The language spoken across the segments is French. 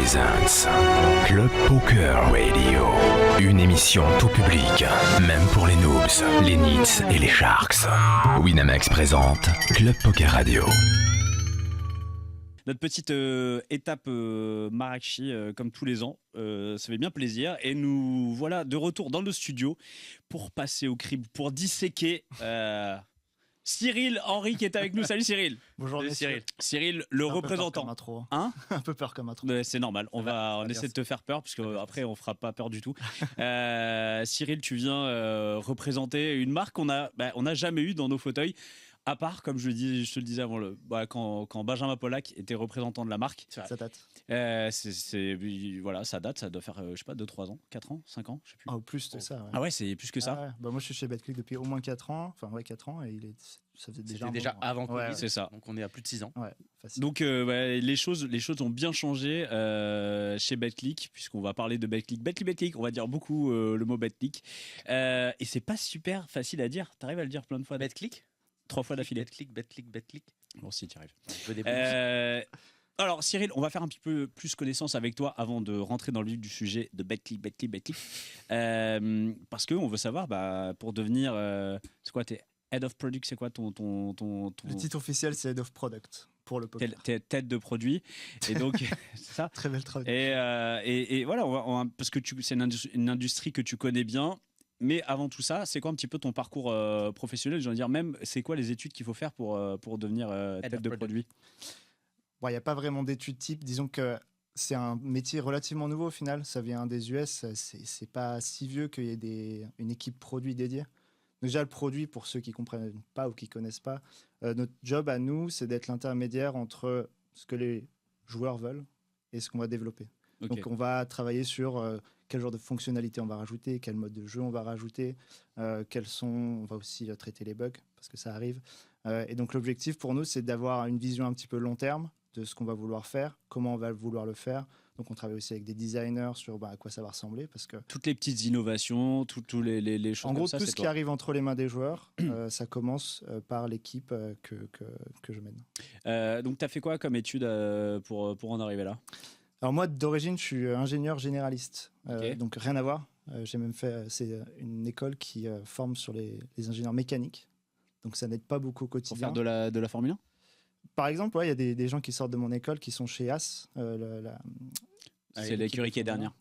presents Club Poker Radio. Une émission tout public, même pour les noobs, les nits et les sharks. Winamax présente Club Poker Radio. Notre petite étape Marrakchi, comme tous les ans, ça fait bien plaisir. Et nous voilà de retour dans le studio pour passer au crible, pour disséquer Cyril Henry qui est avec nous. Salut Cyril. Bonjour Cyril. Cyril, le représentant. Hein? Un peu peur comme intro. C'est normal, on essaie de te faire peur, parce qu'après on fera pas peur du tout. Cyril, tu viens représenter une marque qu'on n'a jamais eue dans nos fauteuils. À part, comme je te le disais avant, quand Benjamin Pollack était représentant de la marque. Ça date. Voilà, ça date, ça doit faire, je sais pas, 2-3 ans, 4 ans, 5 ans, je sais plus. Oh, plus de ça. Ouais. Ah ouais, c'est plus que ça. Ouais. Bah, moi, je suis chez BetClick depuis au moins 4 ans. Enfin, ouais, 4 ans. Et ça faisait déjà avant Covid. Ouais. C'est ça. Donc, on est à plus de 6 ans. Ouais, facile. Donc, les choses ont bien changé chez BetClick, puisqu'on va parler de BetClick. BetClick, on va dire beaucoup le mot BetClick. Et c'est pas super facile à dire. T'arrives à le dire plein de fois. BetClick 3 fois d'affilée. BetClick. Bon, si tu arrives. Alors Cyril, on va faire un petit peu plus connaissance avec toi avant de rentrer dans le vif du sujet de BetClick. Parce qu'on veut savoir, pour devenir, c'est quoi, t'es Head of Product, c'est quoi ton... Le titre officiel, c'est Head of Product pour le poker. T'es tête de produit, et donc c'est ça. Très belle traduction. Et voilà, parce que c'est une industrie que tu connais bien. Mais avant tout ça, c'est quoi un petit peu ton parcours professionnel? J'ai envie de dire, même, c'est quoi les études qu'il faut faire pour devenir tête de produit? Bon, il n'y a pas vraiment d'études type. Disons que c'est un métier relativement nouveau au final. Ça vient des US. C'est pas si vieux qu'il y ait une équipe produit dédiée. Déjà, le produit, pour ceux qui ne comprennent pas ou qui ne connaissent pas, notre job à nous, c'est d'être l'intermédiaire entre ce que les joueurs veulent et ce qu'on va développer. Okay. Donc, on va travailler sur quel genre de fonctionnalités on va rajouter, quel mode de jeu on va rajouter, on va aussi traiter les bugs, parce que ça arrive. Et donc, l'objectif pour nous, c'est d'avoir une vision un petit peu long terme de ce qu'on va vouloir faire, comment on va vouloir le faire. Donc, on travaille aussi avec des designers sur à quoi ça va ressembler. Parce que toutes les petites innovations, toutes les choses en gros, comme ça, tout ce qui arrive entre les mains des joueurs, ça commence par l'équipe que je mène. Donc, tu as fait quoi comme étude pour en arriver là? Alors moi, d'origine, je suis ingénieur généraliste, Okay. donc rien à voir. J'ai même c'est une école qui forme sur les ingénieurs mécaniques, donc ça n'aide pas beaucoup au quotidien. Pour faire de la Formule 1? Par exemple, il y a des gens qui sortent de mon école qui sont chez As. C'est l'écurie qui est dernière.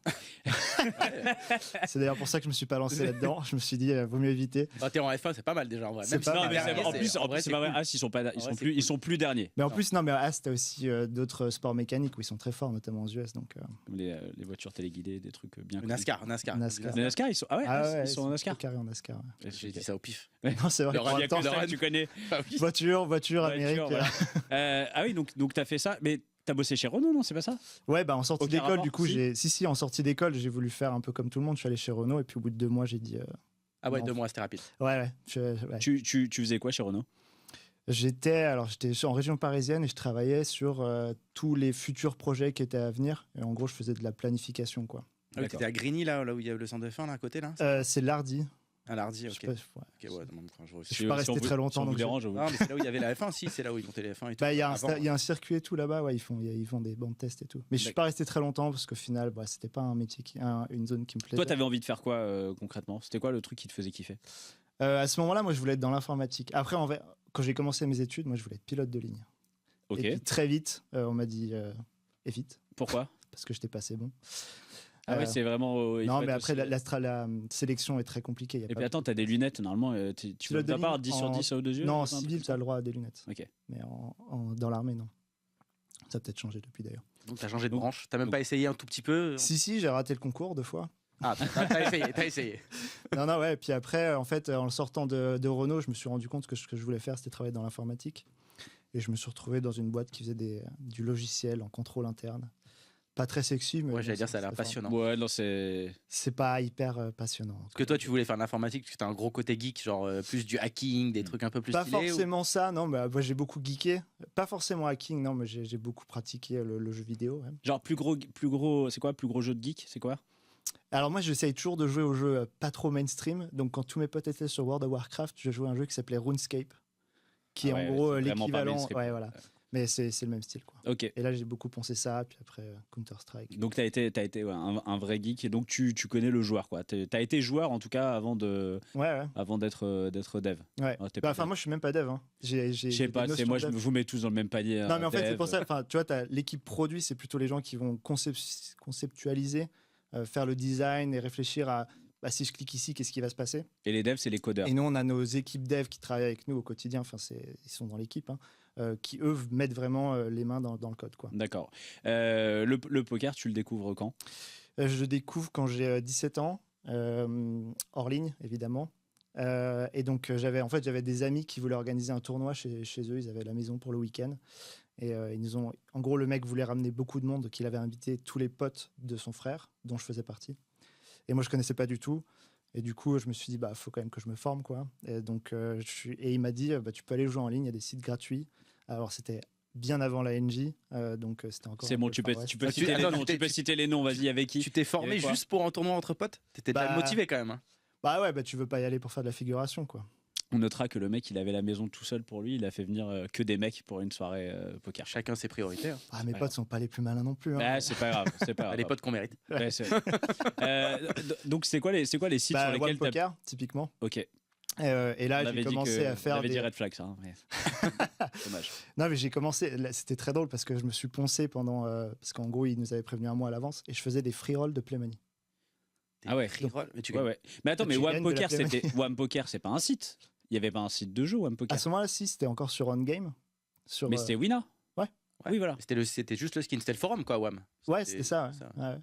C'est d'ailleurs pour ça que je me suis pas lancé là-dedans. Je me suis dit, vaut mieux éviter. T'es en F1, c'est pas mal déjà en vrai. C'est pas mal. En plus, c'est pas vrai. As, ils sont plus derniers. Mais en plus, non, mais à As, t'as aussi d'autres sports mécaniques où ils sont très forts, notamment aux US. Donc, comme les voitures téléguidées, des trucs bien. NASCAR. Les NASCAR, ils sont. Ils sont en NASCAR. Carré en NASCAR. Ouais. J'ai dit ça au pif. Non, c'est vrai. Le tu connais. Voiture, Amérique. Voilà. Ah oui, donc t'as fait ça, mais. T'as bossé chez Renault, non? C'est pas ça? Ouais, en sortie d'école, du coup, en sortie d'école, j'ai voulu faire un peu comme tout le monde. Je suis allé chez Renault et puis au bout de 2 mois, j'ai dit. Ah ouais, 2 mois, c'était rapide. Ouais. Tu faisais quoi chez Renault? J'étais en région parisienne et je travaillais sur tous les futurs projets qui étaient à venir. Et en gros, je faisais de la planification, quoi. Ah oui, t'étais à Grigny, là où il y a le centre de fin, là, à côté, là? C'est l'Ardi. À l'Ardi, ok. Je suis pas resté très longtemps. Non, mais c'est là où il y avait la F1, si, c'est là où ils montaient les F1 et tout. Il y a un circuit et tout là-bas, ouais, ils font des bancs de tests et tout. Mais je suis pas resté très longtemps parce qu'au final, c'était pas un métier, une zone qui me plaisait. Toi, t'avais envie de faire quoi concrètement? C'était quoi le truc qui te faisait kiffer? À ce moment-là, moi, je voulais être dans l'informatique. Après, quand j'ai commencé mes études, moi, je voulais être pilote de ligne. Ok. Et puis, très vite, on m'a dit évite. Pourquoi? Parce que j'étais pas assez bon. Ah ouais, c'est vraiment. Non, mais après, la sélection est très compliquée. Et puis attends, t'as des lunettes, normalement, tu vas pas avoir 10 sur 10 aux 2 yeux? Non, en civil, t'as le droit à des lunettes. Ok. Mais dans l'armée, non. Ça a peut-être changé depuis d'ailleurs. Donc t'as changé de branche? T'as même pas essayé un tout petit peu? Si, j'ai raté le concours 2 fois. Ah, t'as essayé. Non, ouais. Et puis après, en fait, en sortant de Renault, je me suis rendu compte que ce que je voulais faire, c'était travailler dans l'informatique. Et je me suis retrouvé dans une boîte qui faisait du logiciel en contrôle interne. Pas très sexy, mais. Ouais, j'allais dire, ça a l'air passionnant. Ouais, non, c'est pas hyper passionnant. Parce que toi, tu voulais faire de l'informatique parce que t'as un gros côté geek, genre plus du hacking, des trucs un peu plus pas stylés. Forcément ça, non, mais moi j'ai beaucoup geeké. Pas forcément hacking, non, mais j'ai beaucoup pratiqué le jeu vidéo. Ouais. Genre plus gros, c'est quoi, plus gros jeu de geek, c'est quoi? Alors moi, j'essaye toujours de jouer aux jeux pas trop mainstream. Donc quand tous mes potes étaient sur World of Warcraft, je jouais à un jeu qui s'appelait RuneScape, qui est en gros l'équivalent. Ouais, voilà. Mais c'est le même style, quoi. Ok. Et là, j'ai beaucoup pensé ça, puis après Counter-Strike. Donc, t'as été un vrai geek et donc tu connais le joueur, quoi. T'as été joueur en tout cas avant d'être dev. Ouais. Ah, t'es Bah, pas enfin, dev. moi, je suis même pas dev. Hein. Je sais pas, c'est moi, je vous mets tous dans le même panier. Non, mais en fait, dev. c'est pour ça. Enfin, tu vois, l'équipe produit, c'est plutôt les gens qui vont conceptualiser, faire le design et réfléchir à si je clique ici, qu'est-ce qui va se passer. Et les devs, c'est les codeurs. Et nous, on a nos équipes dev qui travaillent avec nous au quotidien. Enfin, ils sont dans l'équipe, qui eux mettent vraiment les mains dans le code, quoi. D'accord. Le poker, tu le découvres quand? Je le découvre quand j'ai 17 ans, hors ligne, évidemment. Et donc, j'avais des amis qui voulaient organiser un tournoi chez eux. Ils avaient la maison pour le week-end. Et ils nous ont. En gros, le mec voulait ramener beaucoup de monde, donc il avait invité tous les potes de son frère, dont je faisais partie. Et moi, je connaissais pas du tout. Et du coup, je me suis dit, faut quand même que je me forme, quoi. Et donc, et il m'a dit, tu peux aller jouer en ligne, il y a des sites gratuits. Alors, c'était bien avant la NJ, donc c'était encore. C'est bon, tu peux citer les noms, vas-y, avec qui? Tu t'es formé juste pour un tournoi entre potes? T'étais motivé quand même, hein. Bah ouais, tu veux pas y aller pour faire de la figuration, quoi. On notera que le mec, il avait la maison tout seul pour lui. Il a fait venir que des mecs pour une soirée poker. Chacun ses priorités. Hein. Mes potes sont pas les plus malins non plus. Hein. Bah, c'est pas grave. Les potes qu'on mérite. Ouais, donc, c'est quoi les sites sur lesquels One Poker, typiquement. Ok. Et là, j'ai commencé à faire. On avait dit Red Flag, ça. Hein, mais... Dommage. Non, mais j'ai commencé. Là, c'était très drôle parce que je me suis poncé pendant. Parce qu'en gros, ils nous avaient prévenu un mois à l'avance et je faisais des free rolls de Play Money. Ah ouais. Mais attends, mais One Poker, c'est pas un site. Il n'y avait pas un site de jeu, One Poker. À ce moment-là, si, c'était encore sur On Game. Mais c'était Wina. Ouais. Oui, voilà. C'était juste le skin, c'était le forum, quoi, WAM. Ouais, c'était ça. Ouais.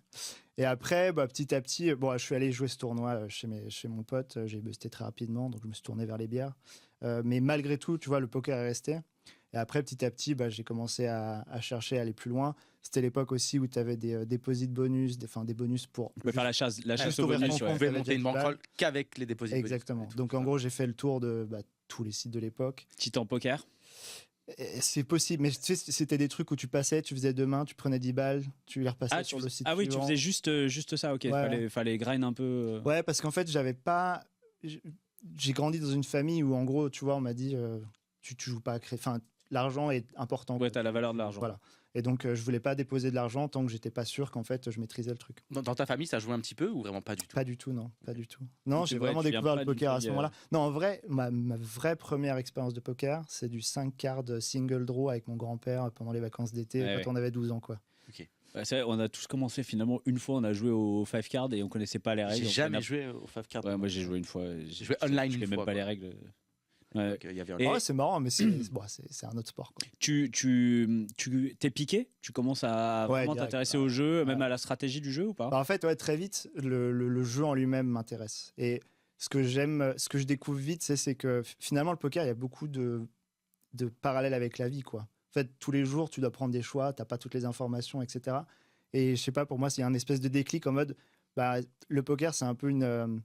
Et après, petit à petit, je suis allé jouer ce tournoi chez mon pote. J'ai busté très rapidement, donc je me suis tourné vers les bières. Mais malgré tout, tu vois, le poker est resté. Et après, petit à petit, j'ai commencé à chercher, à aller plus loin. C'était l'époque aussi où tu avais des déposits de bonus, des bonus pour. Tu peux faire la chasse au bonus. Tu pouvais monter une bankroll qu'avec les déposits de bonus. Exactement. Donc en gros, j'ai fait le tour de tous les sites de l'époque. Titan Poker. C'est possible, mais tu sais, c'était des trucs où tu passais, tu faisais 2 mains, tu prenais 10 balles, tu les repassais sur le site. Ah oui, tu faisais juste ça, ok. Ouais. Fallait grind un peu. Ouais, parce qu'en fait, j'ai grandi dans une famille où, en gros, tu vois, on m'a dit, tu joues pas à créer. Enfin, l'argent est important. Ouais, t'as la valeur de l'argent. Voilà. Et donc, je voulais pas déposer de l'argent tant que j'étais pas sûr qu'en fait, je maîtrisais le truc. Dans ta famille, ça jouait un petit peu ou vraiment pas du tout? Pas du tout, non. Pas du tout. Non, j'ai vraiment découvert le poker à ce moment-là. Non, en vrai, ma vraie première expérience de poker, c'est du 5 cards single draw avec mon grand-père pendant les vacances d'été, quand on avait 12 ans, quoi. Ok. C'est vrai, on a tous commencé finalement une fois, on a joué au 5 cards et on connaissait pas les règles. J'ai jamais joué au 5 cards. Ouais, moi j'ai joué une fois. J'ai joué online je une même fois. pas les règles. Ouais. Ouais, c'est marrant, mais c'est un autre sport, quoi. Tu t'es piqué? Tu commences à vraiment t'intéresser au jeu, même à la stratégie du jeu ou pas? En fait, très vite, le jeu en lui-même m'intéresse. Et ce que je découvre vite, c'est que finalement, le poker, il y a beaucoup de parallèles avec la vie, quoi. En fait, tous les jours, tu dois prendre des choix, t'as pas toutes les informations, etc. Et je sais pas, pour moi, c'est un espèce de déclic en mode, le poker, c'est un peu une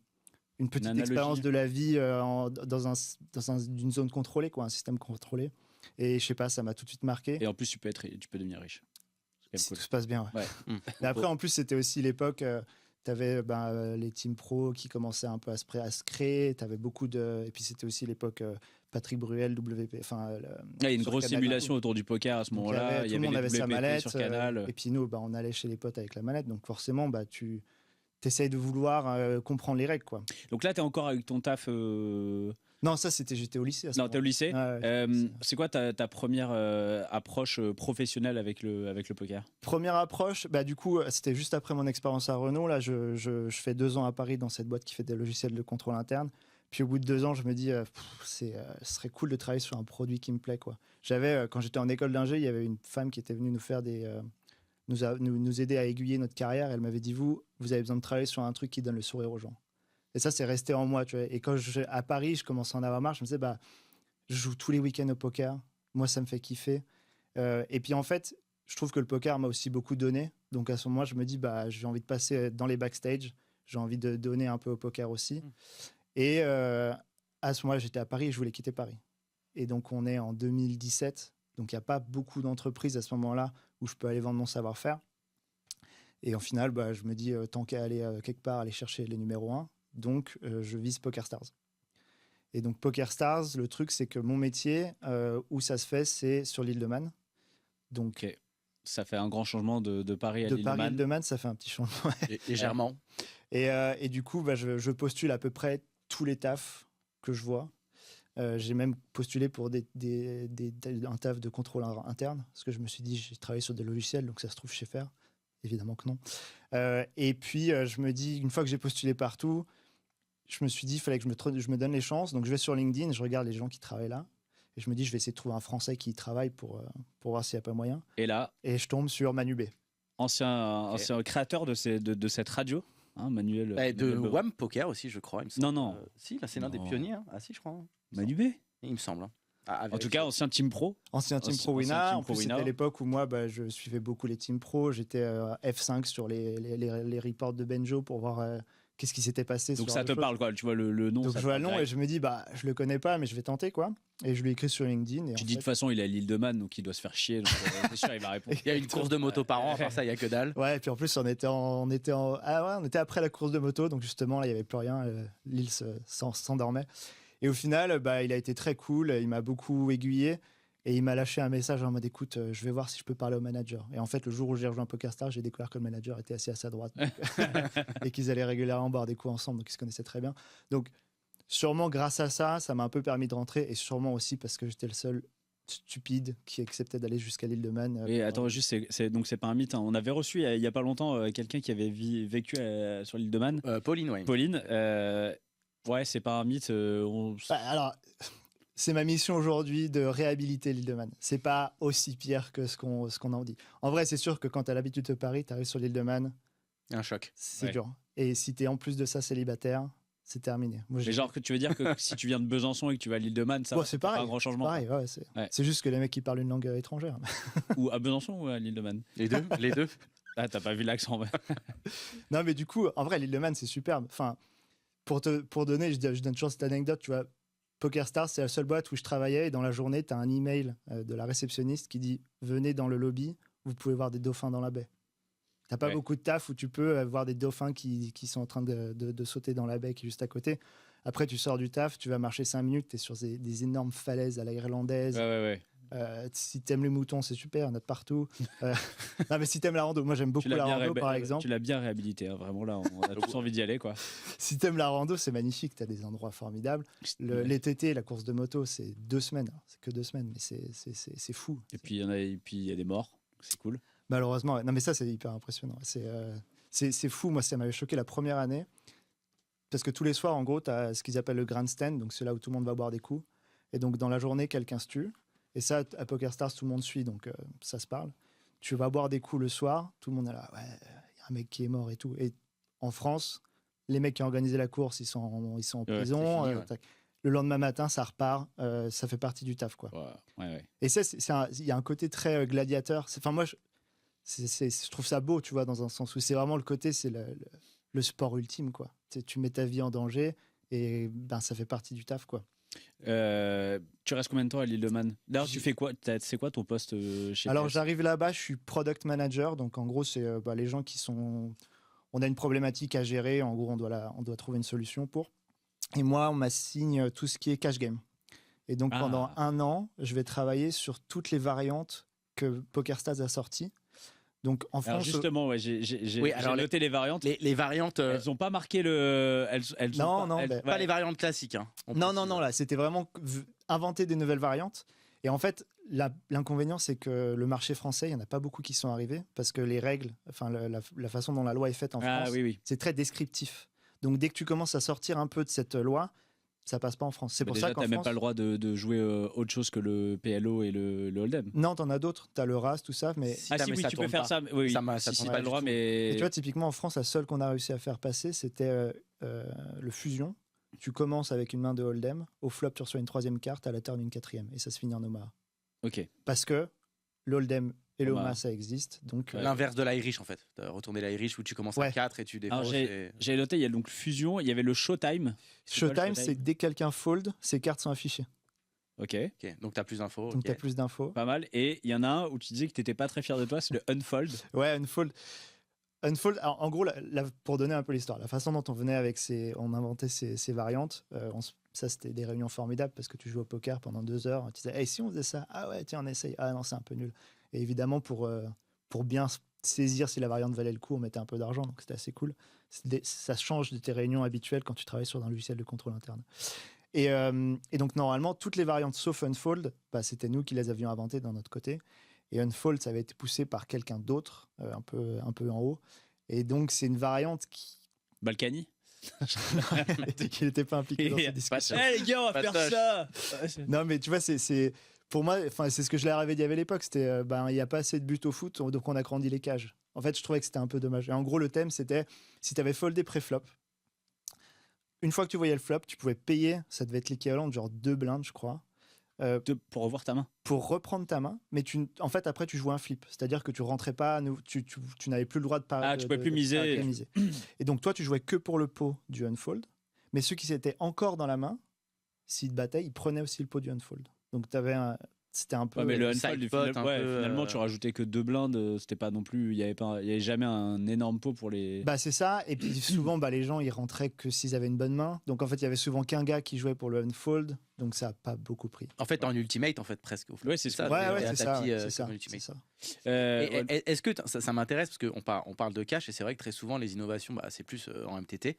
petite expérience de la vie dans une zone contrôlée, quoi, un système contrôlé. Et je sais pas, ça m'a tout de suite marqué. Et en plus, tu peux devenir riche. Si tout se passe bien, ouais. Ouais. Mais après, en plus, c'était aussi l'époque, tu avais les teams pro qui commençaient un peu à se créer. T'avais beaucoup de... Et puis, c'était aussi l'époque Patrick Bruel, WP. Il y a une grosse simulation autour du poker à ce moment-là. Il y avait les sa manette sur Canal. Et puis nous, on allait chez les potes avec la manette. Donc forcément, tu essayes de vouloir comprendre les règles, quoi. Donc là, tu es encore avec ton taf Non, j'étais au lycée. Non, t'es au lycée. Ouais, c'est quoi ta première approche professionnelle avec le poker? Première approche, du coup, c'était juste après mon expérience à Renault. Là, je fais 2 ans à Paris dans cette boîte qui fait des logiciels de contrôle interne. Puis au bout de 2 ans, je me dis, ce serait cool de travailler sur un produit qui me plaît, quoi. Quand j'étais en école d'ingé, il y avait une femme qui était venue nous faire nous aider à aiguiller notre carrière. Elle m'avait dit, vous avez besoin de travailler sur un truc qui donne le sourire aux gens. Et ça, c'est resté en moi, tu vois. Et quand à Paris, je commençais à en avoir marre. Je me disais, je joue tous les week-ends au poker. Moi, ça me fait kiffer. Et puis, en fait, je trouve que le poker m'a aussi beaucoup donné. Donc, à ce moment-là, je me dis, j'ai envie de passer dans les backstage. J'ai envie de donner un peu au poker aussi. Et à ce moment-là, j'étais à Paris et je voulais quitter Paris. Et donc, on est en 2017. Donc, il n'y a pas beaucoup d'entreprises à ce moment-là où je peux aller vendre mon savoir-faire. Et au final, je me dis, tant qu'à aller quelque part, aller chercher les numéros 1. Donc, je vise PokerStars. Et donc, PokerStars, le truc, c'est que mon métier, où ça se fait, c'est sur l'île de Man. Donc, Ok. Ça fait un grand changement de Paris à de Paris à Lilleman. Lilleman, ça fait un petit changement. Légèrement. Et du coup, je postule à peu près tous les tafs que je vois. J'ai même postulé pour un taf de contrôleur interne, parce que je me suis dit, j'ai travaillé sur des logiciels, donc ça se trouve, je sais faire. Évidemment que non. Et puis, je me dis, une fois que j'ai postulé partout, je me suis dit, il fallait que je me donne les chances. Donc, je vais sur LinkedIn, je regarde les gens qui travaillent là. Et je me dis, je vais essayer de trouver un Français qui y travaille pour voir s'il n'y a pas moyen. Et là, Et je tombe sur Manu B. ancien créateur de cette radio, hein, Manuel. De Manuel Bovin. WAM Poker aussi, je crois. Il me semble. Non. Si, là, c'est l'un des Non. pionniers. Hein. Ah si, je crois. Hein. Manu B. Il me semble. Hein. En tout cas, ancien Team Pro. Ancien Team Pro Ancien Wina. Team En Pro plus, Wina. c'était l'époque où moi, je suivais beaucoup les Team Pro. J'étais F5 sur les reports de Benjo pour voir qu'est-ce qui s'était passé. Donc sur ça la te chose. parle, quoi. Tu vois le nom. Donc ça je te vois parle le nom et direct. je me dis, je le connais pas, mais je vais tenter, quoi. Et je lui écris sur LinkedIn. Et Tu en dis de toute façon, il est à l'île de Man, donc il doit se faire chier. Donc c'est sûr, il va répondre. Il y a une course de moto par an, à part ça, il n'y a que dalle. Ouais, et puis en plus, on était après la course de moto, donc justement, là, il n'y avait plus rien. L'île s'endormait. Et au final, il a été très cool. Il m'a beaucoup aiguillé. Et il m'a lâché un message en mode écoute, je vais voir si je peux parler au manager. Et en fait, le jour où j'ai rejoint PokerStars, j'ai découvert que le manager était assis à sa droite et qu'ils allaient régulièrement boire des coups ensemble, donc ils se connaissaient très bien. Donc, sûrement grâce à ça, ça m'a un peu permis de rentrer et sûrement aussi parce que j'étais le seul stupide qui acceptait d'aller jusqu'à l'île de Man. Et attends, juste, donc c'est pas un mythe. Hein. On avait reçu il y a pas longtemps quelqu'un qui avait vécu sur l'île de Man. Pauline, ouais. Pauline. Ouais, c'est pas un mythe. Alors, c'est ma mission aujourd'hui de réhabiliter l'île de Man. C'est pas aussi pire que ce qu'on en dit. En vrai, c'est sûr que quand tu as l'habitude de Paris, tu arrives sur l'île de Man, Un choc. c'est Ouais. dur. Et si tu es en plus de ça célibataire, c'est terminé. Moi, Mais genre que tu veux dire que si tu viens de Besançon et que tu vas à l'île de Man, ça Bon, va, c'est pas pareil. un grand changement. Pareil, ouais, c'est juste que les mecs qui parlent une langue étrangère. Ou à Besançon ou à l'île de Man. Les deux. Les deux. Ah, t'as pas vu l'accent. Non, mais du coup, en vrai, l'île de Man, c'est superbe. Enfin, pour donner, je donne toujours cette anecdote, tu vois. PokerStars, c'est la seule boîte où je travaillais et dans la journée, tu as un email de la réceptionniste qui dit venez dans le lobby, vous pouvez voir des dauphins dans la baie. T'as pas Ouais. beaucoup de taf où tu peux voir des dauphins qui sont en train de sauter dans la baie qui est juste à côté. Après, tu sors du taf, tu vas marcher 5 minutes, tu es sur des énormes falaises à la irlandaise. Ouais. Si t'aimes les moutons, c'est super, il y en a de partout. Non, mais si t'aimes la rando, moi j'aime beaucoup la rando par exemple. Tu l'as bien réhabilité, hein, vraiment là, on a tous envie d'y aller, quoi. Si t'aimes la rando, c'est magnifique, t'as des endroits formidables. Les TT, la course de moto, c'est 2 semaines. Alors, c'est que 2 semaines, mais c'est fou. Et puis il y a des morts, c'est cool. Malheureusement, ouais. Non, mais ça, c'est hyper impressionnant. C'est fou. Moi, ça m'avait choqué la première année. Parce que tous les soirs, en gros, tu as ce qu'ils appellent le grandstand. Donc, c'est là où tout le monde va boire des coups. Et donc, dans la journée, quelqu'un se tue. Et ça, à PokerStars, tout le monde suit. Donc, ça se parle. Tu vas boire des coups le soir. Tout le monde est là. Ouais, il y a un mec qui est mort et tout. Et en France, les mecs qui ont organisé la course, ils sont en prison. c'est fini, ouais. Le lendemain matin, ça repart. Ça fait partie du taf, quoi. Ouais. Et ça, il y a un côté très gladiateur. Enfin, moi, je trouve ça beau, tu vois, dans un sens où c'est vraiment le côté, c'est le sport ultime, quoi. Tu mets ta vie en danger et ça fait partie du taf, quoi. Tu restes combien de temps à l'île de Man? D'ailleurs, tu fais quoi? C'est quoi ton poste chez Alors, PS? j'arrive là-bas, je suis product manager. Donc, en gros, c'est les gens qui sont... On a une problématique à gérer. En gros, on doit trouver une solution pour. Et moi, on m'assigne tout ce qui est cash game. Et donc, pendant 1 an, je vais travailler sur toutes les variantes que PokerStars a sorties. Donc, en Alors France... justement, ouais, j'ai noté les variantes. Les variantes. Elles n'ont pas marqué le. Pas les variantes classiques. Hein, Non, là, c'était vraiment inventer des nouvelles variantes. Et en fait, l'inconvénient, c'est que le marché français, il n'y en a pas beaucoup qui sont arrivés parce que les règles, enfin, la façon dont la loi est faite en France, c'est très descriptif. Donc, dès que tu commences à sortir un peu de cette loi, ça passe pas en France. C'est pour déjà, ça qu'en t'as France... même pas le droit de jouer autre chose que le PLO et le Hold'em. Non, t'en as d'autres. T'as le RAS, tout ça, mais... Tu peux faire ça. Oui, ça si tourne pas le droit, mais... Et tu vois, typiquement, en France, la seule qu'on a réussi à faire passer, c'était le fusion. Tu commences avec une main de Hold'em. Au flop, tu reçois une 3e carte, à la turn, une 4e. Et ça se finit en Omaha. Ok. Parce que le Hold'em et le Omaha, Omaha, ça existe. Donc, l'inverse de l'Irish, en fait. Retourner l'Irish où tu commences à 4 et tu défauches. J'ai noté, il y a donc Fusion, il y avait le Showtime. Showtime, c'est dès que quelqu'un fold, ses cartes sont affichées. Ok. Donc, tu as plus d'infos. Donc, tu as plus d'infos. Pas mal. Et il y en a un où tu disais que tu n'étais pas très fier de toi, c'est le Unfold. Ouais, Unfold. Unfold, alors, en gros, pour donner un peu l'histoire, la façon dont on inventait ces variantes, ça c'était des réunions formidables parce que tu joues au poker pendant 2 heures, tu disais, hey, si on faisait ça, ah ouais, tiens, on essaye, ah non, c'est un peu nul. Et évidemment, pour bien saisir si la variante valait le coup, on mettait un peu d'argent, donc c'était assez cool. Ça change de tes réunions habituelles quand tu travailles sur un logiciel de contrôle interne. Et donc, normalement, toutes les variantes sauf Unfold, c'était nous qui les avions inventées d'un notre côté. Et Unfold, ça avait été poussé par quelqu'un d'autre, un peu en haut. Et donc, c'est une variante qui... Balkany qui n'était pas impliqué dans cette discussion. Les gars, on va faire ça. Non, mais tu vois, c'est pour moi, c'est ce que je leur avais dit à l'époque, c'était il n'y a pas assez de buts au foot, donc on a grandi les cages. En fait, je trouvais que c'était un peu dommage. Et en gros, le thème, c'était si tu avais foldé pré-flop, une fois que tu voyais le flop, tu pouvais payer, ça devait être l'équivalent de genre 2 blindes, je crois. Pour revoir ta main. Pour reprendre ta main, mais en fait, après, tu jouais un flip. C'est-à-dire que tu rentrais pas, tu n'avais plus le droit de pas. Tu pouvais plus miser. Et donc, toi, tu jouais que pour le pot du unfold. Mais ceux qui étaient encore dans la main, s'ils te battaient, ils prenaient aussi le pot du unfold. Donc, c'était un peu. Mais le unfold, finalement, tu rajoutais que 2 blindes. C'était pas non plus. Il y avait jamais un énorme pot pour les. C'est ça. Et puis souvent, les gens, ils rentraient que s'ils avaient une bonne main. Donc, en fait, il y avait souvent qu'un gars qui jouait pour le unfold. Donc, ça n'a pas beaucoup pris. En fait, en ultimate, presque. Ouais, c'est ça. C'est ça. Est-ce que ça m'intéresse parce qu'on parle de cash et c'est vrai que très souvent les innovations, c'est plus en MTT.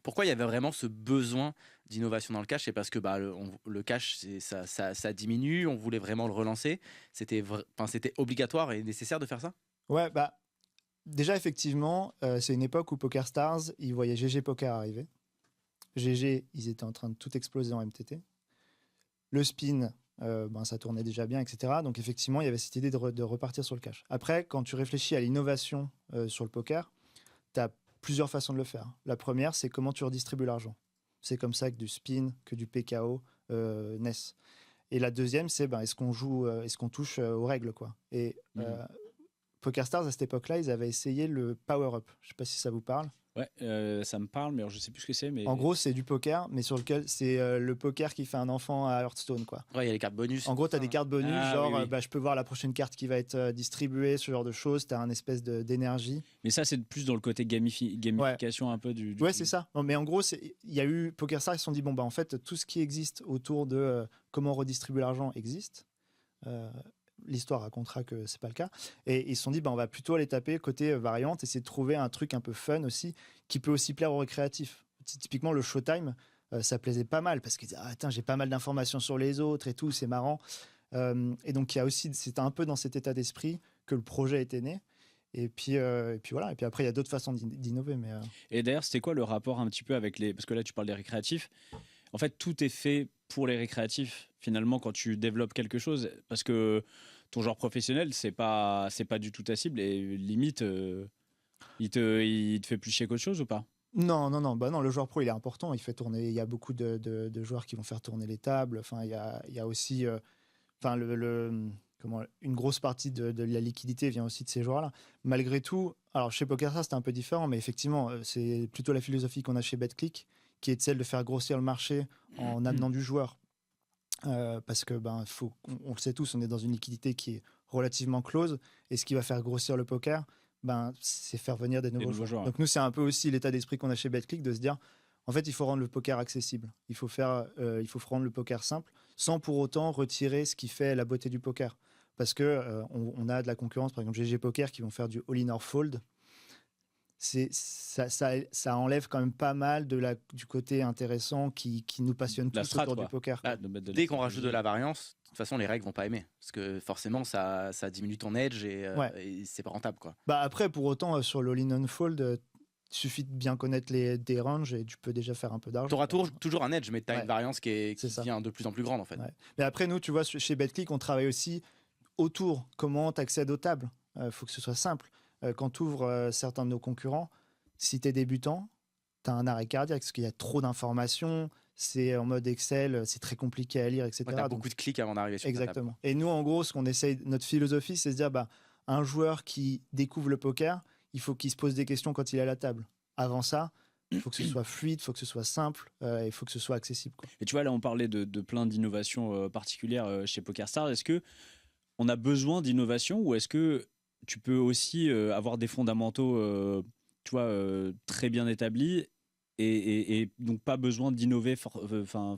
Pourquoi il y avait vraiment ce besoin d'innovation dans le cash? C'est parce que le cash, ça diminue. On voulait vraiment le relancer. C'était obligatoire et nécessaire de faire ça. Ouais, déjà effectivement, c'est une époque où PokerStars, ils voyaient GG Poker arriver. GG, ils étaient en train de tout exploser en MTT. Le spin, ça tournait déjà bien, etc. Donc effectivement, il y avait cette idée de repartir sur le cash. Après, quand tu réfléchis à l'innovation sur le poker, tu as plusieurs façons de le faire. La première, c'est comment tu redistribues l'argent. C'est comme ça que du spin, que du PKO naissent. Et la deuxième, c'est est-ce qu'on touche aux règles, quoi. Et PokerStars, à cette époque-là, ils avaient essayé le power-up. Je ne sais pas si ça vous parle. Ouais, ça me parle, mais je sais plus ce que c'est. Mais... En gros, c'est du poker, mais sur lequel c'est le poker qui fait un enfant à Hearthstone, quoi. Ouais, il y a les cartes bonus. En gros, tu as des cartes bonus, je peux voir la prochaine carte qui va être distribuée, ce genre de choses. Tu as un espèce d'énergie. Mais ça, c'est plus dans le côté gamification un peu du. Ouais, c'est ça. Non, mais en gros, il y a eu PokerStars, ils se sont dit en fait, tout ce qui existe autour de comment redistribuer l'argent existe. L'histoire racontera que c'est pas le cas. Et ils se sont dit, on va plutôt aller taper côté variante, essayer de trouver un truc un peu fun aussi, qui peut aussi plaire aux récréatifs. Typiquement, le Showtime, ça plaisait pas mal, parce qu'ils disaient, j'ai pas mal d'informations sur les autres et tout, c'est marrant. Et donc, c'était un peu dans cet état d'esprit que le projet était né. Et puis voilà. Et puis après, il y a d'autres façons d'innover. Et d'ailleurs, c'était quoi le rapport un petit peu avec les... Parce que là, tu parles des récréatifs. En fait, tout est fait pour les récréatifs, finalement, quand tu développes quelque chose. Parce que ton joueur professionnel, c'est pas du tout ta cible. Et limite, il te fait plus chier qu'autre chose ou pas? Non, le joueur pro, il est important. Il fait tourner. Il y a beaucoup de joueurs qui vont faire tourner les tables. Enfin, il y a aussi... une grosse partie de la liquidité vient aussi de ces joueurs-là. Malgré tout, alors chez PokerStars, c'était un peu différent, mais effectivement, c'est plutôt la philosophie qu'on a chez BetClick, qui est celle de faire grossir le marché en amenant du joueur. Parce que on le sait tous, on est dans une liquidité qui est relativement close, et ce qui va faire grossir le poker, c'est faire venir des nouveaux joueurs. Donc nous, c'est un peu aussi l'état d'esprit qu'on a chez BetClick, de se dire, en fait, il faut rendre le poker accessible. Il faut rendre le poker simple, sans pour autant retirer ce qui fait la beauté du poker. Parce que on a de la concurrence, par exemple GG Poker, qui vont faire du all-in or fold. Ça enlève quand même pas mal du côté intéressant qui nous passionne tous autour du poker. Dès qu'on rajoute de la variance, de toute façon, les règles vont pas aimer. Parce que forcément, ça diminue ton edge et c'est pas rentable, quoi. Après, pour autant, sur l'all-in on fold, il suffit de bien connaître des ranges et tu peux déjà faire un peu d'argent. Tu auras toujours un edge, mais tu as une variance qui devient de plus en plus grande, en fait. Ouais. Mais après, nous, tu vois, chez BetClick, on travaille aussi autour. Comment tu accèdes aux tables. Faut que ce soit simple. Quand tu ouvres certains de nos concurrents, si tu es débutant, tu as un arrêt cardiaque parce qu'il y a trop d'informations, c'est en mode Excel, c'est très compliqué à lire, etc. Tu as beaucoup de clics avant d'arriver sur Exactement. ta table. Et nous, en gros, notre philosophie, c'est de dire, un joueur qui découvre le poker, il faut qu'il se pose des questions quand il est à la table. Avant ça, il faut que ce soit fluide, il faut que ce soit simple, il faut que ce soit accessible, quoi. Et tu vois, là, on parlait de plein d'innovations particulières chez PokerStars. Est-ce que on a besoin d'innovation ou est-ce que tu peux aussi avoir des fondamentaux très bien établis et donc pas besoin d'innover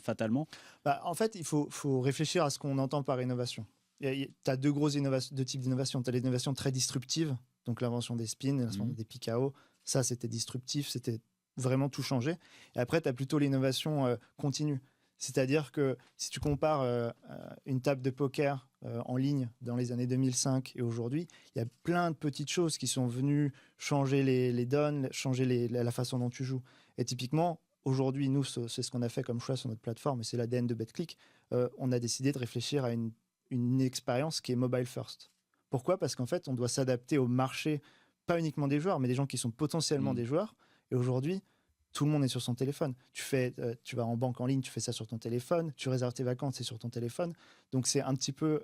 fatalement? En fait, il faut réfléchir à ce qu'on entend par innovation. tu as deux types d'innovation. Tu as l'innovation très disruptive, donc l'invention des spins, l'invention des pics-à-eau. Ça, c'était disruptif, c'était vraiment tout changé. Et après, tu as plutôt l'innovation continue. C'est-à-dire que si tu compares une table de poker en ligne dans les années 2005 et aujourd'hui, il y a plein de petites choses qui sont venues changer les donnes, changer la façon dont tu joues. Et typiquement, aujourd'hui, nous, c'est ce qu'on a fait comme choix sur notre plateforme, et c'est l'ADN de BetClick. On a décidé de réfléchir à une expérience qui est mobile first. Pourquoi ? Parce qu'en fait, on doit s'adapter au marché, pas uniquement des joueurs, mais des gens qui sont potentiellement des joueurs. Et aujourd'hui, tout le monde est sur son téléphone. Tu vas en banque en ligne, tu fais ça sur ton téléphone. Tu réserves tes vacances, c'est sur ton téléphone. Donc, c'est un petit peu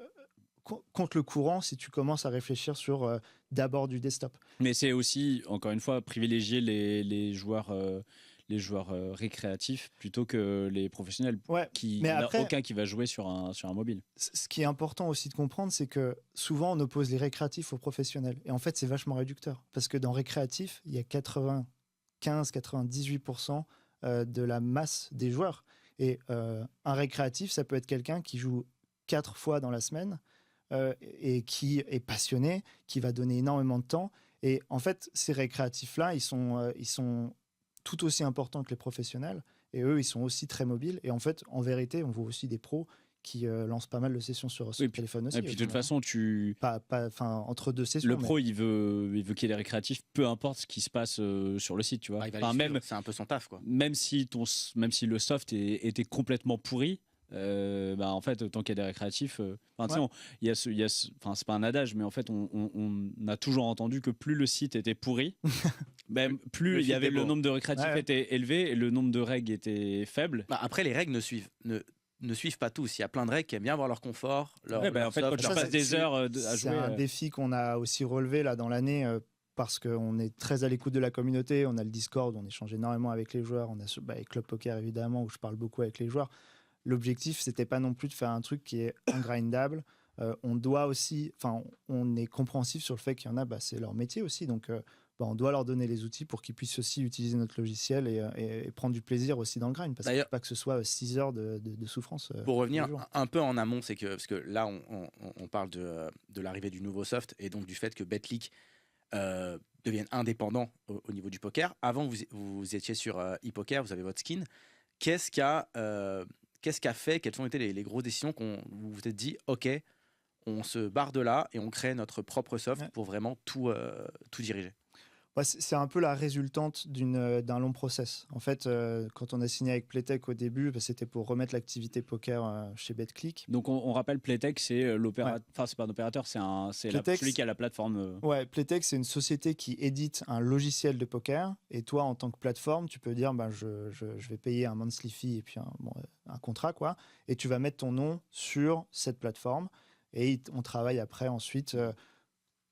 contre le courant si tu commences à réfléchir sur d'abord du desktop. Mais c'est aussi, encore une fois, privilégier les joueurs récréatifs plutôt que les professionnels. Il n'y en a aucun qui va jouer sur un mobile. Ce qui est important aussi de comprendre, c'est que souvent on oppose les récréatifs aux professionnels. Et en fait, c'est vachement réducteur. Parce que dans récréatif, il y a 95-98% de la masse des joueurs. Et un récréatif, ça peut être quelqu'un qui joue 4 fois dans la semaine et qui est passionné, qui va donner énormément de temps. Et en fait, ces récréatifs-là, ils sont tout aussi importants que les professionnels. Et eux, ils sont aussi très mobiles. Et en fait, en vérité, on voit aussi des pros qui lancent pas mal de sessions sur téléphone aussi. Et puis de toute façon, entre deux sessions. Le pro, il veut qu'il y ait des récréatifs, peu importe ce qui se passe sur le site, tu vois. C'est un peu son taf, quoi. Même si le soft était complètement pourri. En fait, tant qu'il y a des récréatifs, c'est pas un adage, mais en fait, on a toujours entendu que plus le site était pourri, plus il y avait le nombre de récréatifs était élevé et le nombre de règles était faible. Après, les règles ne suivent pas tous. Il y a plein de règles qui aiment bien avoir leur confort. En fait, quand tu passes des heures à jouer. C'est un défi qu'on a aussi relevé là dans l'année. Parce qu'on est très à l'écoute de la communauté. On a le Discord, on échange énormément avec les joueurs. On a Club Poker, évidemment, où je parle beaucoup avec les joueurs. L'objectif, c'était pas non plus de faire un truc qui est ingrindable. On doit aussi, on est compréhensif sur le fait qu'il y en a, c'est leur métier aussi. Donc, on doit leur donner les outils pour qu'ils puissent aussi utiliser notre logiciel et prendre du plaisir aussi dans le grind. Parce qu'il ne faut pas que ce soit 6 heures de souffrance. Pour revenir un peu en amont, parce que là, on parle de l'arrivée du nouveau soft et donc du fait que BetClick devienne indépendant au niveau du poker. Avant, vous étiez sur ePoker, vous avez votre skin. Qu'est-ce qui a fait, quelles ont été les grosses décisions vous vous êtes dit, OK, on se barre de là et on crée notre propre soft pour vraiment tout diriger? C'est un peu la résultante d'un long process. En fait, quand on a signé avec Playtech au début, c'était pour remettre l'activité poker chez BetClick. Donc on rappelle, Playtech, c'est l'opérateur. Enfin, c'est pas un opérateur, c'est celui qui a la plateforme. Playtech, c'est une société qui édite un logiciel de poker. Et toi, en tant que plateforme, tu peux dire, je vais payer un monthly fee et puis un contrat, quoi. Et tu vas mettre ton nom sur cette plateforme. Et on travaille après, ensuite.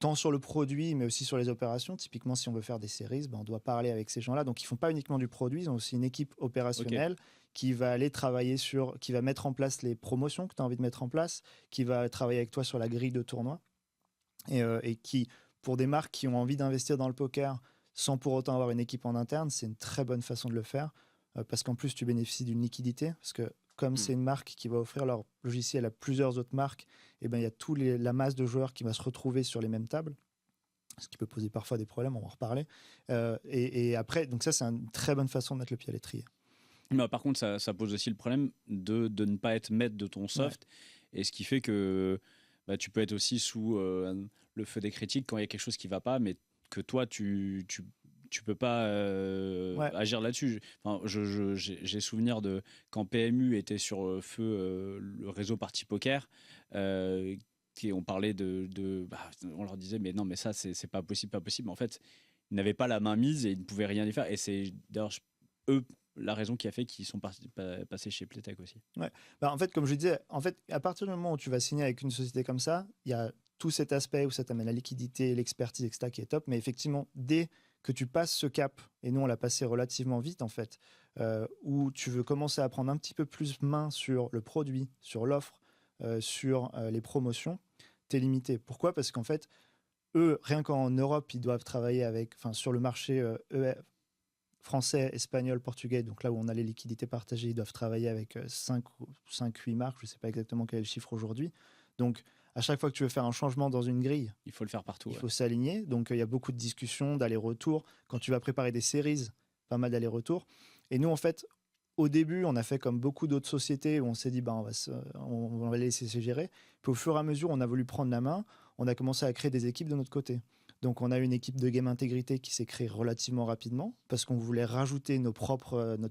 Tant sur le produit, mais aussi sur les opérations. Typiquement, si on veut faire des séries, on doit parler avec ces gens-là. Donc, ils ne font pas uniquement du produit, ils ont aussi une équipe opérationnelle qui va aller travailler qui va mettre en place les promotions que tu as envie de mettre en place, qui va travailler avec toi sur la grille de tournoi. Et qui, pour des marques qui ont envie d'investir dans le poker sans pour autant avoir une équipe en interne, c'est une très bonne façon de le faire. Parce qu'en plus, tu bénéficies d'une liquidité. Parce que comme c'est une marque qui va offrir leur logiciel à plusieurs autres marques, il y a la masse de joueurs qui va se retrouver sur les mêmes tables, ce qui peut poser parfois des problèmes, on va en reparler. Et après, donc ça, c'est une très bonne façon de mettre le pied à l'étrier. Mais par contre, ça pose aussi le problème de ne pas être maître de ton soft, et ce qui fait que tu peux être aussi sous le feu des critiques quand il y a quelque chose qui ne va pas, mais que toi, tu peux pas agir là-dessus. J'ai souvenir de quand PMU était sur feu le réseau Party Poker, on parlait on leur disait mais non, mais ça c'est pas possible. En fait, ils n'avaient pas la main mise et ils ne pouvaient rien y faire. Et c'est d'ailleurs eux la raison qui a fait qu'ils sont passés chez Playtech aussi. En fait, comme je disais, à partir du moment où tu vas signer avec une société comme ça, il y a tout cet aspect où ça t'amène la liquidité, l'expertise, etc. qui est top. Mais effectivement, dès que tu passes ce cap, et nous on l'a passé relativement vite en fait, où tu veux commencer à prendre un petit peu plus main sur le produit, sur l'offre, sur les promotions, t'es limité. Pourquoi ? Parce qu'en fait, eux, rien qu'en Europe, ils doivent travailler sur le marché français, espagnol, portugais, donc là où on a les liquidités partagées, ils doivent travailler avec 5-8 marques, je ne sais pas exactement quel est le chiffre aujourd'hui. Donc à chaque fois que tu veux faire un changement dans une grille, Il faut le faire partout. il Ouais. faut s'aligner. Donc, il y a beaucoup de discussions, d'allers-retours. Quand tu vas préparer des séries, pas mal d'allers-retours. Et nous, en fait, au début, on a fait comme beaucoup d'autres sociétés où on s'est dit, on va laisser se gérer. Puis au fur et à mesure, on a voulu prendre la main. On a commencé à créer des équipes de notre côté. Donc, on a une équipe de game intégrité qui s'est créée relativement rapidement parce qu'on voulait rajouter notre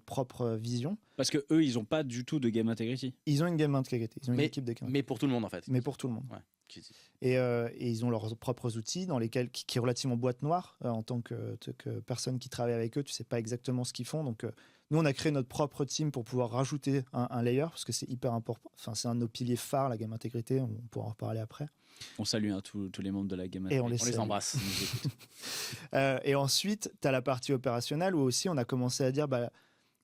propre vision. Parce que eux, ils n'ont pas du tout de game integrity. Ils ont une game intégrité, ils ont une Mais- équipe de game Mais pour tout le monde, en fait. mais pour tout le monde. Ouais. Qui- Et ils ont leurs propres outils dans lesquels qui est relativement boîte noire en tant que personne qui travaille avec eux, tu sais pas exactement ce qu'ils font. Donc nous on a créé notre propre team pour pouvoir rajouter un layer parce que c'est hyper important. Enfin c'est un de nos piliers phares, la game intégrité. On pourra en reparler après. On salue tous les membres de la game Et integrity. on les On les salue. embrasse. ils nous écoutent. Et ensuite tu as la partie opérationnelle où aussi on a commencé à dire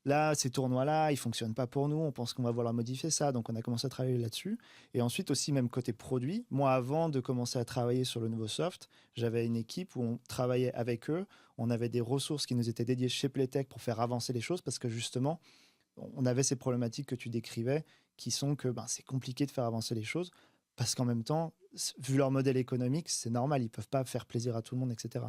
là, ces tournois-là, ils ne fonctionnent pas pour nous. On pense qu'on va vouloir modifier ça. Donc, on a commencé à travailler là-dessus. Et ensuite, aussi, même côté produit, moi, avant de commencer à travailler sur le nouveau soft, j'avais une équipe où on travaillait avec eux. On avait des ressources qui nous étaient dédiées chez Playtech pour faire avancer les choses parce que justement, on avait ces problématiques que tu décrivais qui sont que c'est compliqué de faire avancer les choses parce qu'en même temps, vu leur modèle économique, c'est normal. Ils ne peuvent pas faire plaisir à tout le monde, etc.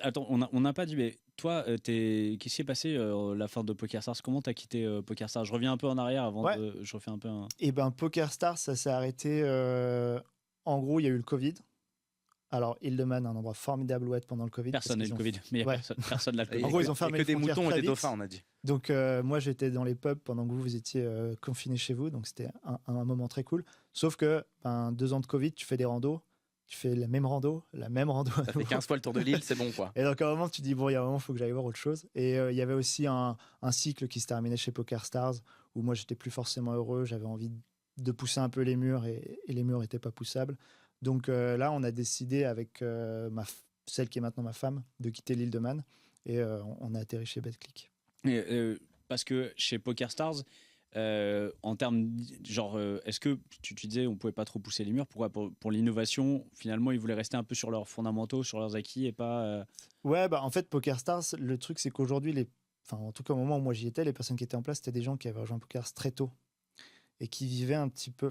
Attends, on n'a pas dit, mais toi, qu'est-ce qui s'est passé la fin de PokerStars? Comment tu as quitté PokerStars? Je reviens un peu en arrière avant Ouais. je refais un peu un... Et PokerStars, ça s'est arrêté. En gros, il y a eu le Covid. Alors, Hildeman, un endroit formidable où être pendant le Covid. Personne n'a parce le qu'ils Covid, mais il y a Ouais. personne n'a le Et- Covid. En gros, ils et ont fermé que les des frontières moutons et très des vite. dauphins, on a dit. Donc, moi, j'étais dans les pubs pendant que vous étiez confinés chez vous. Donc, c'était un moment très cool. Sauf que 2 ans de Covid, tu fais des randos. Tu fais la même rando. Ça fait 15 fois le tour de l'île, c'est bon, quoi. Et donc, à un moment, tu dis, il y a un moment, il faut que j'aille voir autre chose. Et il y avait aussi un cycle qui se terminait chez PokerStars où moi, j'étais plus forcément heureux. J'avais envie de pousser un peu les murs et les murs n'étaient pas poussables. Donc là, on a décidé avec celle qui est maintenant ma femme de quitter l'île de Man et on a atterri chez BetClick. Parce que chez PokerStars, en termes genre, est-ce que tu disais on pouvait pas trop pousser les murs? Pourquoi? Pour l'innovation, finalement, ils voulaient rester un peu sur leurs fondamentaux, sur leurs acquis et pas. Ouais, en fait, PokerStars, le truc, c'est qu'aujourd'hui, en tout cas au moment où moi j'y étais, les personnes qui étaient en place, c'était des gens qui avaient rejoint PokerStars très tôt et qui vivaient un petit peu.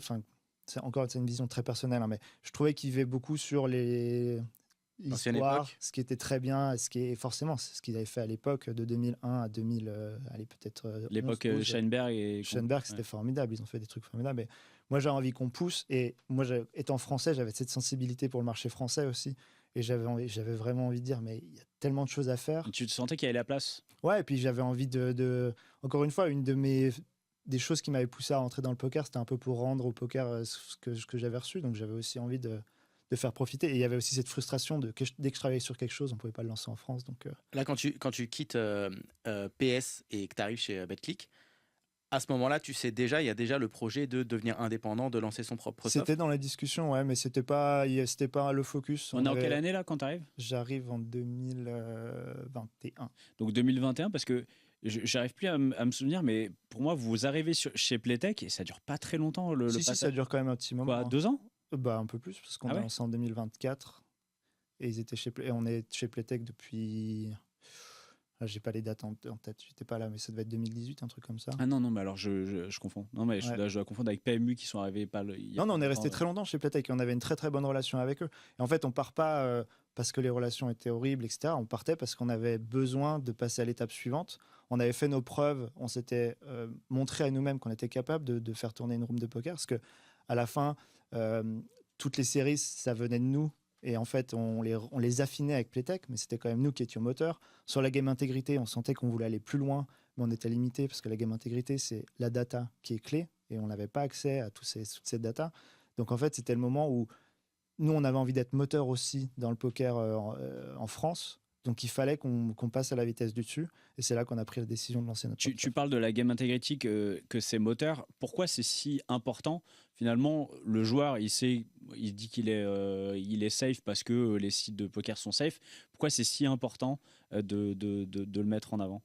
C'est une vision très personnelle, mais je trouvais qu'ils vivaient beaucoup sur L'ancienne l'histoire, époque. ce qui était très bien, ce qui est forcément c'est ce qu'ils avaient fait à l'époque de 2001 à 2000, allez peut-être L'époque 11, 12. Scheinberg et. Schoenberg, c'était formidable. Ils ont fait des trucs formidables. Mais moi, j'ai envie qu'on pousse. Et moi, étant français, j'avais cette sensibilité pour le marché français aussi. Et j'avais vraiment envie de dire, mais il y a tellement de choses à faire. Tu te sentais qu'il y avait la place? Ouais, et puis j'avais envie encore une fois, des choses qui m'avaient poussé à rentrer dans le poker, c'était un peu pour rendre au poker ce que j'avais reçu. Donc j'avais aussi envie de faire profiter. Et il y avait aussi cette frustration dès que je travaillais sur quelque chose, on ne pouvait pas le lancer en France. Donc, Là, quand tu quittes PS et que tu arrives chez BetClick, à ce moment-là, tu sais déjà, il y a déjà le projet de devenir indépendant, de lancer son propre soft. c'était dans la discussion, ouais, mais c'était pas le focus. On est en quelle année là quand tu arrives? J'arrive en 2021. Donc 2021, parce que j'arrive plus à me souvenir, mais pour moi, vous arrivez chez Playtech et ça dure pas très longtemps le Si, passage. ça dure quand même un petit moment. Quoi, 2 ans? Un peu plus, parce qu'on Ah est ouais lancé en 2024. Et on est chez Playtech depuis. J'ai pas les dates en tête, j'étais pas là, mais ça devait être 2018, un truc comme ça. Ah non, mais alors je confonds. Non, mais Ouais. je dois confondre avec PMU qui sont arrivés pas le. il y a Non, on est pas resté longtemps, très longtemps chez Playtech et on avait une très très bonne relation avec eux. Et en fait, on part pas parce que les relations étaient horribles, etc. On partait parce qu'on avait besoin de passer à l'étape suivante. On avait fait nos preuves, on s'était montré à nous-mêmes qu'on était capable de faire tourner une room de poker. Parce que à la fin, toutes les séries, ça venait de nous. Et en fait, on les affinait avec Playtech, mais c'était quand même nous qui étions moteurs. Sur la game intégrité, on sentait qu'on voulait aller plus loin, mais on était limité parce que la game intégrité, c'est la data qui est clé et on n'avait pas accès à toute cette data. Donc en fait, c'était le moment où nous, on avait envie d'être moteur aussi dans le poker en France. Donc il fallait qu'on passe à la vitesse du dessus. Et c'est là qu'on a pris la décision de lancer notre Tu parles de la game integrity que c'est moteur. Pourquoi c'est si important? Finalement, le joueur, il dit qu'il est safe parce que les sites de poker sont safe. Pourquoi c'est si important de le mettre en avant?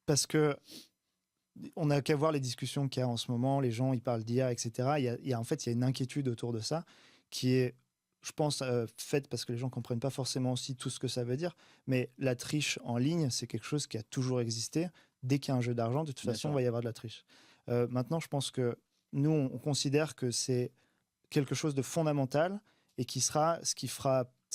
Parce que on n'a qu'à voir les discussions qu'il y a en ce moment. Les gens, ils parlent d'IA, etc. En fait, il y a une inquiétude autour de ça qui est, je pense, faite parce que les gens ne comprennent pas forcément aussi tout ce que ça veut dire. Mais la triche en ligne, c'est quelque chose qui a toujours existé. Dès qu'il y a un jeu d'argent, de toute Bien façon, sûr. il va y avoir de la triche. Maintenant, je pense que nous, on considère que c'est quelque chose de fondamental et qui sera ce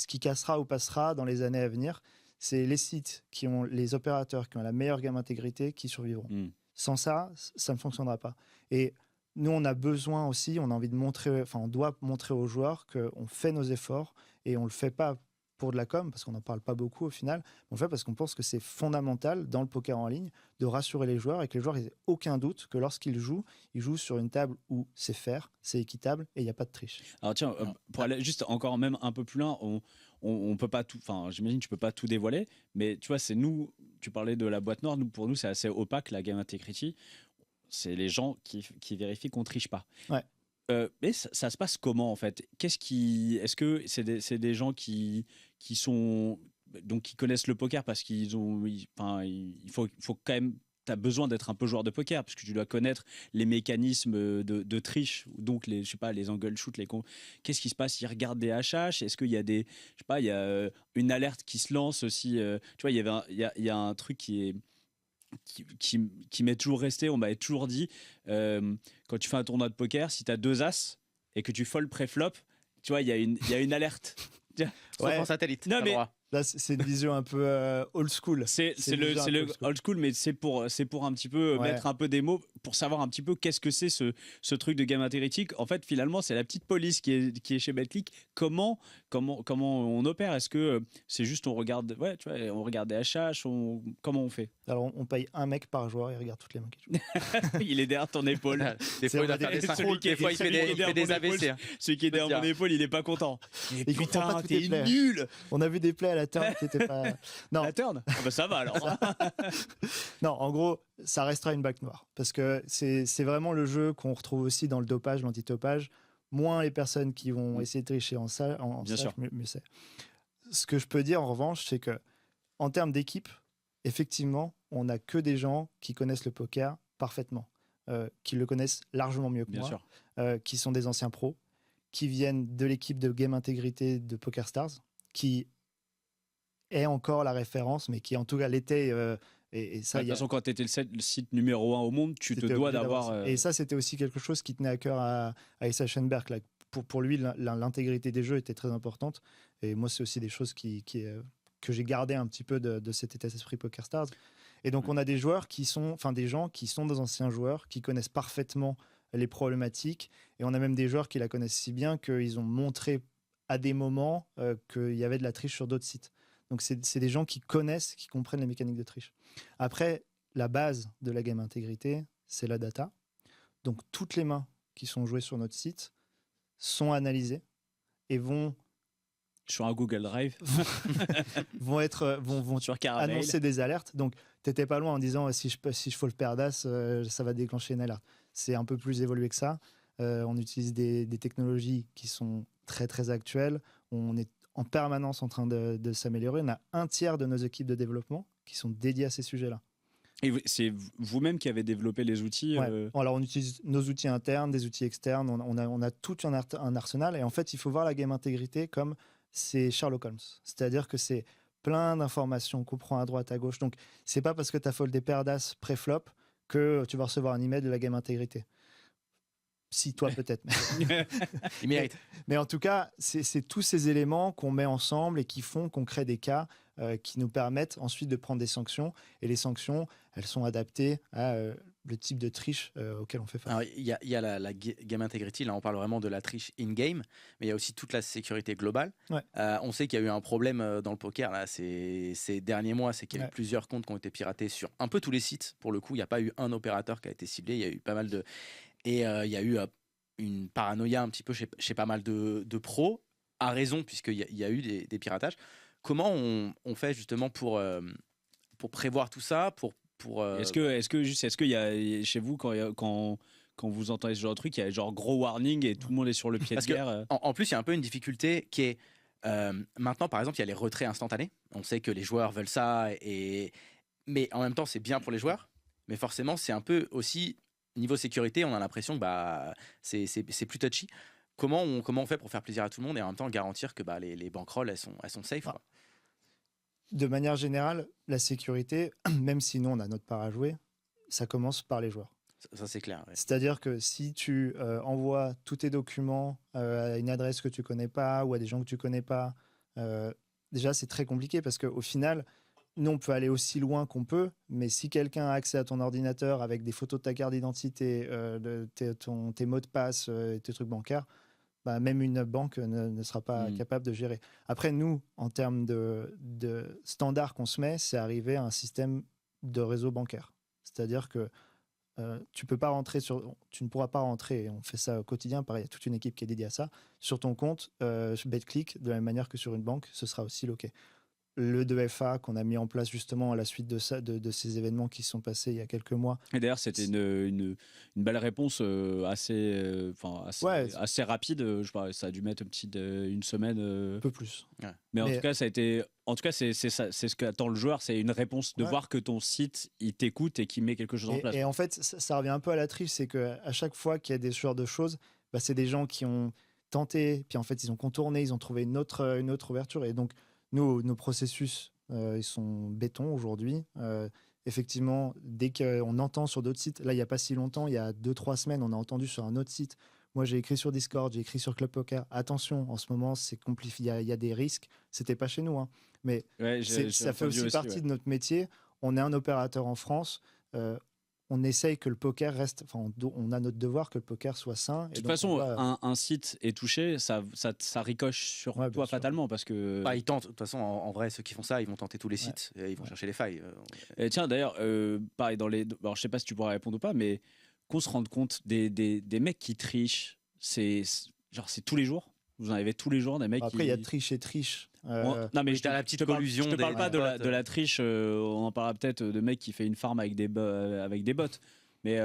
qui cassera ou passera dans les années à venir. C'est les sites qui ont les opérateurs qui ont la meilleure gamme intégrité qui survivront. Sans ça, ça ne fonctionnera pas. Et nous, on a besoin aussi, on a envie de montrer, enfin, on doit montrer aux joueurs qu'on fait nos efforts et on le fait pas pour de la com, parce qu'on n'en parle pas beaucoup au final. On le fait parce qu'on pense que c'est fondamental dans le poker en ligne de rassurer les joueurs et que les joueurs n'aient aucun doute que lorsqu'ils jouent, ils jouent sur une table où c'est fair, c'est équitable et il n'y a pas de triche. Alors tiens, pour aller juste encore même un peu plus loin, on peut pas tout, enfin j'imagine que tu peux pas tout dévoiler, mais tu vois, c'est nous, tu parlais de la boîte noire, pour nous c'est assez opaque la Game Integrity, c'est les gens qui vérifient qu'on triche pas. Ouais. Mais ça se passe comment en fait? Est-ce que c'est des gens qui sont donc qui connaissent le poker parce il faut quand même, tu as besoin d'être un peu joueur de poker parce que tu dois connaître les mécanismes de triche, donc je sais pas, les angle shoot, qu'est-ce qui se passe? Ils regardent des HH? Est-ce qu'il y a je sais pas, il y a une alerte qui se lance aussi, tu vois, il y a un truc qui m'est toujours resté, on m'avait toujours dit, quand tu fais un tournoi de poker, si tu as 2 as et que tu fold pré-flop, tu vois, il y a une alerte. Ouais. En satellite. Non, mais là, c'est une vision un peu old school. C'est le old school, mais c'est pour un petit peu mettre un peu des mots, pour savoir un petit peu qu'est-ce que c'est ce truc de Game Integrity. En fait, finalement, c'est la petite police qui est chez BetClick. Comment on opère? Est-ce que c'est juste on regarde des HH, comment on fait? Alors, on paye un mec par joueur, il regarde toutes les mains qui jouent. Il est derrière ton épaule. Des fois, il doit faire des synchros, des fois, il fait des AVC. Celui qui est derrière mon épaule, il est pas content. Et putain, t'es nul. On a vu des plays à la turn qui étaient pas. Non. La turn? Ah bah ça va alors. Non, en gros, ça restera une bague noire. Parce que c'est vraiment le jeu qu'on retrouve aussi dans le dopage, l'antidopage. Moins les personnes qui vont essayer de tricher en salle, mieux c'est. Ce que je peux dire en revanche, c'est que en termes d'équipe, effectivement, on n'a que des gens qui connaissent le poker parfaitement, qui le connaissent largement mieux que moi, qui sont des anciens pros, qui viennent de l'équipe de Game Integrity de PokerStars, qui est encore la référence, mais qui en tout cas l'était. Et ça, de toute façon, quand tu étais le site numéro 1 au monde, tu te dois d'avoir. Et ça, c'était aussi quelque chose qui tenait à cœur à Issa Schoenberg. Là. Pour lui, l'intégrité des jeux était très importante. Et moi, c'est aussi des choses que j'ai gardé un petit peu de cet état d'esprit PokerStars. Et donc, on a des joueurs des gens qui sont des anciens joueurs, qui connaissent parfaitement les problématiques. Et on a même des joueurs qui la connaissent si bien qu'ils ont montré à des moments qu'il y avait de la triche sur d'autres sites. Donc, c'est des gens qui connaissent, qui comprennent les mécaniques de triche. Après, la base de la Game Integrity, c'est la data. Donc, toutes les mains qui sont jouées sur notre site sont analysées et vont sur un Google Drive vont sur annoncer des alertes. Donc, t'étais pas loin en disant si je fold pair d'as, ça va déclencher une alerte. C'est un peu plus évolué que ça. On utilise des technologies qui sont très très actuelles. On est en permanence en train de s'améliorer. On a un tiers de nos équipes de développement qui sont dédiées à ces sujets-là. Et c'est vous-même qui avez développé les outils Alors, on utilise nos outils internes, des outils externes. On a tout un arsenal. Et en fait, il faut voir la Game Integrity comme c'est Sherlock Holmes. C'est-à-dire que c'est plein d'informations qu'on prend à droite, à gauche. Donc, c'est pas parce que tu as foldé pair d'as pré-flop que tu vas recevoir un email de la Game Integrity. Si, toi, peut-être. Il mérite. Mais en tout cas, c'est tous ces éléments qu'on met ensemble et qui font qu'on crée des cas qui nous permettent ensuite de prendre des sanctions. Et les sanctions, elles sont adaptées à le type de triche auquel on fait face. Alors, il y a la Game Integrity, là on parle vraiment de la triche in-game, mais il y a aussi toute la sécurité globale. Ouais. On sait qu'il y a eu un problème dans le poker là, ces derniers mois, c'est qu'il y a eu plusieurs comptes qui ont été piratés sur un peu tous les sites. Pour le coup, il n'y a pas eu un opérateur qui a été ciblé, il y a eu pas mal de... Et il y a eu une paranoïa un petit peu chez pas mal de pros, à raison, puisqu'il y a eu des piratages. Comment on fait justement pour prévoir tout ça, Est-ce qu'il y a chez vous quand vous entendez ce genre de truc, il y a genre gros warning et tout le monde est sur le pied de guerre? En plus, il y a un peu une difficulté qui est maintenant, par exemple, il y a les retraits instantanés. On sait que les joueurs veulent ça, mais en même temps, c'est bien pour les joueurs. Mais forcément, c'est un peu aussi niveau sécurité. On a l'impression que c'est plus touchy. Comment on fait pour faire plaisir à tout le monde et en même temps garantir que les bankrolls elles sont safe, quoi. De manière générale, la sécurité, même si nous on a notre part à jouer, ça commence par les joueurs. Ça, c'est clair. Ouais. C'est-à-dire que si tu envoies tous tes documents à une adresse que tu connais pas ou à des gens que tu connais pas, déjà c'est très compliqué parce qu'au final, nous on peut aller aussi loin qu'on peut, mais si quelqu'un a accès à ton ordinateur avec des photos de ta carte d'identité, tes mots de passe, tes trucs bancaires, bah, même une banque ne sera pas capable de gérer. Après, nous, en termes de standards qu'on se met, c'est arriver à un système de réseau bancaire. C'est-à-dire que tu ne pourras pas rentrer, on fait ça au quotidien, pareil, il y a toute une équipe qui est dédiée à ça, sur ton compte, BetClick, de la même manière que sur une banque, ce sera aussi loqué. Le 2FA qu'on a mis en place justement à la suite de ces événements qui sont passés il y a quelques mois. Et d'ailleurs, c'était une belle réponse assez rapide. Je sais pas, ça a dû mettre une semaine. Un peu plus. Ouais. Mais en tout cas, ça a été. En tout cas, c'est ce qu'attend le joueur, c'est une réponse de voir que ton site il t'écoute et qu'il met quelque chose en place. Et en fait, ça revient un peu à la triche, c'est que à chaque fois qu'il y a des genres de choses, bah, c'est des gens qui ont tenté, puis en fait ils ont contourné, ils ont trouvé une autre ouverture, et donc nos processus, ils sont béton aujourd'hui. Effectivement, dès qu'on entend sur d'autres sites, là, il n'y a pas si longtemps, il y a 2-3 semaines, on a entendu sur un autre site. Moi, j'ai écrit sur Discord, j'ai écrit sur Club Poker. Attention, en ce moment, c'est compliqué. Il y a des risques. C'était pas chez nous, hein. Mais ça fait aussi partie de notre métier. On est un opérateur en France. On essaye que le poker reste. Enfin, on a notre devoir que le poker soit sain. De toute façon, un site est touché, ça ricoche sur toi fatalement parce que. Bah, ils tentent. De toute façon, en vrai, ceux qui font ça, ils vont tenter tous les sites et ils vont chercher les failles. Et tiens, d'ailleurs, pareil alors, je sais pas si tu pourras répondre ou pas, mais qu'on se rende compte des mecs qui trichent, c'est tous les jours. Vous en avez tous les jours des mecs. Après, il y a triche et triche. Non, mais je la petite collusion. Je te parle pas de la triche. On en parlera peut-être de mecs qui fait une farm avec des bots. Mais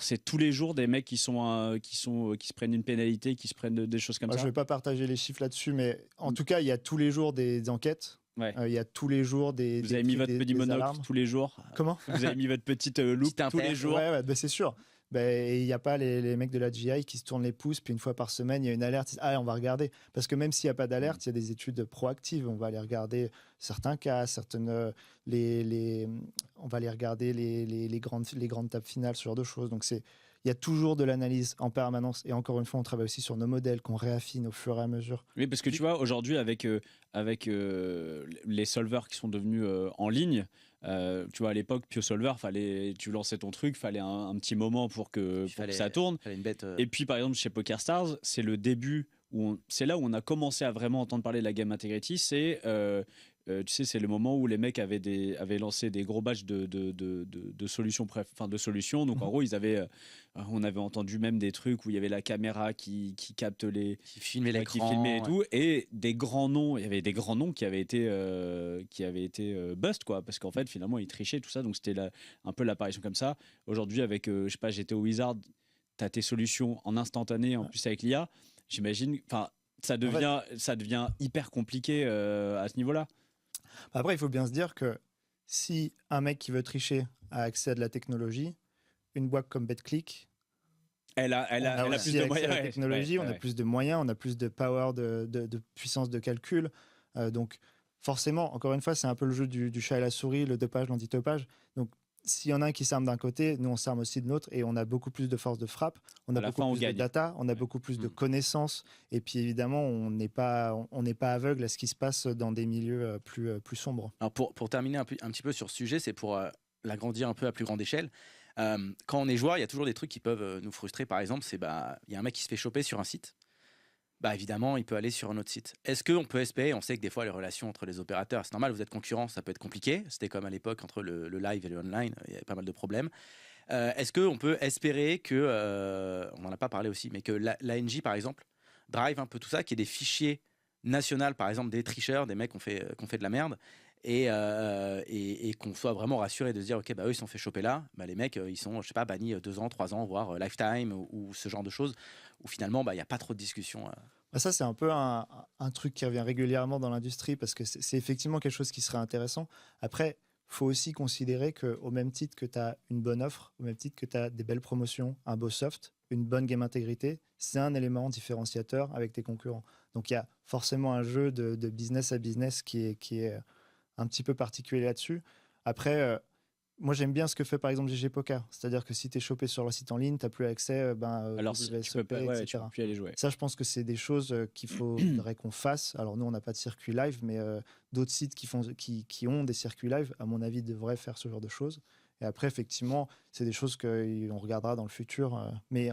c'est tous les jours des mecs qui se prennent une pénalité, qui se prennent des choses comme ça. Je vais pas partager les chiffres là-dessus, mais en tout cas, il y a tous les jours des enquêtes. Il y a tous les jours des. Vous avez mis votre petit monocle tous les jours. Comment ? Vous avez mis votre petite loupe tous les jours. Ouais, c'est sûr. Il n'y a pas les mecs de la GI qui se tournent les pouces, puis une fois par semaine, il y a une alerte. On va regarder. Parce que même s'il n'y a pas d'alerte, il y a des études proactives. On va aller regarder certains cas, on va aller regarder les grandes tables finales, ce genre de choses. Donc, il y a toujours de l'analyse en permanence. Et encore une fois, on travaille aussi sur nos modèles qu'on réaffine au fur et à mesure. Oui, parce que tu vois, aujourd'hui, avec les solvers qui sont devenus en ligne, tu vois, à l'époque, PioSolver, tu lançais ton truc, fallait un petit moment pour que ça tourne. Une bête, Et puis, par exemple, chez PokerStars, c'est le début, c'est là où on a commencé à vraiment entendre parler de la Game Integrity. C'est c'est le moment où les mecs avaient lancé des gros batchs de solutions, Donc, en gros, on avait entendu même des trucs où il y avait la caméra qui capte qui filmait l'écran, qui filmait et tout, et des grands noms. Il y avait des grands noms qui avaient été bust, quoi, parce qu'en fait, finalement, ils trichaient tout ça. Donc, c'était un peu l'apparition comme ça. Aujourd'hui, avec, je sais pas, GTO Wizard, tu as tes solutions en instantané, en plus avec l'IA. J'imagine, ça devient hyper compliqué à ce niveau-là. Après, il faut bien se dire que si un mec qui veut tricher a accès à de la technologie, une boîte comme BetClick, elle a plus de moyens. La technologie, on a plus de moyens, on a plus de power, de puissance de calcul. Donc, forcément, encore une fois, c'est un peu le jeu du chat et la souris, le dopage, l'antidopage. Donc, s'il y en a un qui s'arme d'un côté, nous on s'arme aussi de l'autre, et on a beaucoup plus de force de frappe, on a beaucoup plus de data, on a beaucoup plus de connaissances, et puis évidemment on n'est pas aveugle à ce qui se passe dans des milieux plus sombres. Alors pour terminer un petit peu sur ce sujet, c'est pour l'agrandir un peu à plus grande échelle. Quand on est joueur, il y a toujours des trucs qui peuvent nous frustrer. Par exemple, il y a un mec qui se fait choper sur un site. Évidemment, il peut aller sur un autre site. Est-ce qu'on peut espérer, on sait que des fois, les relations entre les opérateurs, c'est normal, vous êtes concurrents, ça peut être compliqué. C'était comme à l'époque entre le live et le online, il y avait pas mal de problèmes. Est-ce qu'on peut espérer que, on n'en a pas parlé aussi, mais que l'ANJ, par exemple, drive un peu tout ça, qu'il y ait des fichiers nationaux, par exemple, des tricheurs, des mecs qui ont fait de la merde, et qu'on soit vraiment rassuré de se dire, ok, eux, ils se sont fait choper là, les mecs, ils sont, je sais pas, bannis 2 ans, 3 ans, voire lifetime, ou ce genre de choses, où finalement, il n'y a pas trop de discussion. Ça, c'est un peu un truc qui revient régulièrement dans l'industrie, parce que c'est effectivement quelque chose qui serait intéressant. Après, il faut aussi considérer qu'au même titre que tu as une bonne offre, au même titre que tu as des belles promotions, un beau soft, une bonne game intégrité, c'est un élément différenciateur avec tes concurrents. Donc, il y a forcément un jeu de business à business qui est un petit peu particulier là-dessus. Après, moi, j'aime bien ce que fait par exemple GG Poker. C'est-à-dire que si tu es chopé sur leur site en ligne, tu n'as plus accès Alors, tu peux pas, ouais, tu peux plus aller jouer. Ça, je pense que c'est des choses qu'il faudrait qu'on fasse. Alors, nous, on n'a pas de circuit live, mais d'autres sites qui ont des circuits live, à mon avis, devraient faire ce genre de choses. Et après, effectivement, c'est des choses qu'on regardera dans le futur. Mais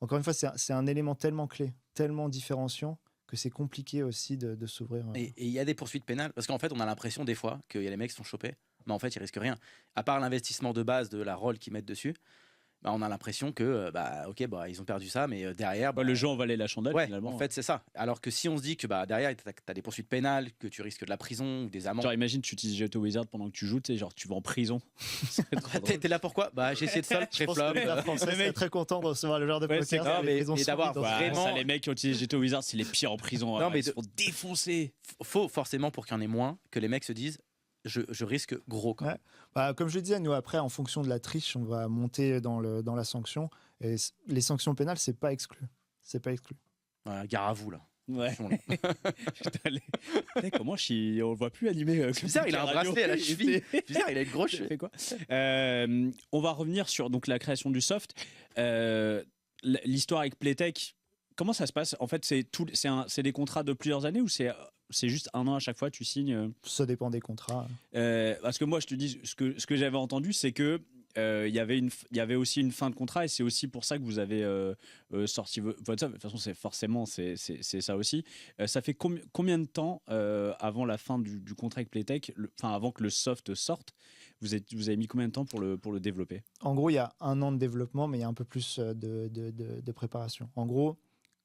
encore une fois, c'est un élément tellement clé, tellement différenciant, que c'est compliqué aussi de s'ouvrir. Et il y a des poursuites pénales, parce qu'en fait, on a l'impression des fois qu'il y a les mecs qui sont chopés, mais en fait, ils risquent rien. À part l'investissement de base de la roll qu'ils mettent dessus, bah, on a l'impression que, ils ont perdu ça, mais derrière... le jeu en valait la chandelle, ouais, finalement. en fait, c'est ça. Alors que si on se dit que derrière, tu as des poursuites pénales, que tu risques de la prison ou des amendes... Genre, imagine, tu utilises Jeto Wizard pendant que tu joues, tu sais, genre, tu vas en prison. T'es là pourquoi ? J'ai essayé de solde, très flop. Les Français seraient très contents de recevoir le genre de poker. Non, mais d'avoir vraiment... Ça, les mecs qui ont utilisé Jeto Wizard, c'est les pires en prison. Non, mais ils se font défoncer. Faut forcément, pour qu'il y en ait moins, que les mecs se disent je risque gros quand même. Comme je le disais, nous après, en fonction de la triche, on va monter dans la sanction. Et les sanctions pénales, c'est pas exclu. C'est pas exclu. Voilà, gare à vous là. Ouais. Putain, comment on le voit plus animé. C'est bizarre, il a un bracelet à la cheville. Bizarre, il a une grosse cheville. Quoi on va revenir sur donc la création du soft. L'histoire avec Playtech. Comment ça se passe ? En fait, c'est des contrats de plusieurs années ou c'est juste un an à chaque fois, tu signes Ça dépend des contrats. Parce que moi, je te dis, ce que j'avais entendu, c'est que il y avait aussi une fin de contrat et c'est aussi pour ça que vous avez sorti votre soft. De toute façon, c'est ça aussi. Ça fait combien de temps avant la fin du contrat avec Playtech, avant que le soft sorte, vous avez mis combien de temps pour le développer ? En gros, il y a 1 an de développement, mais il y a un peu plus de préparation. En gros,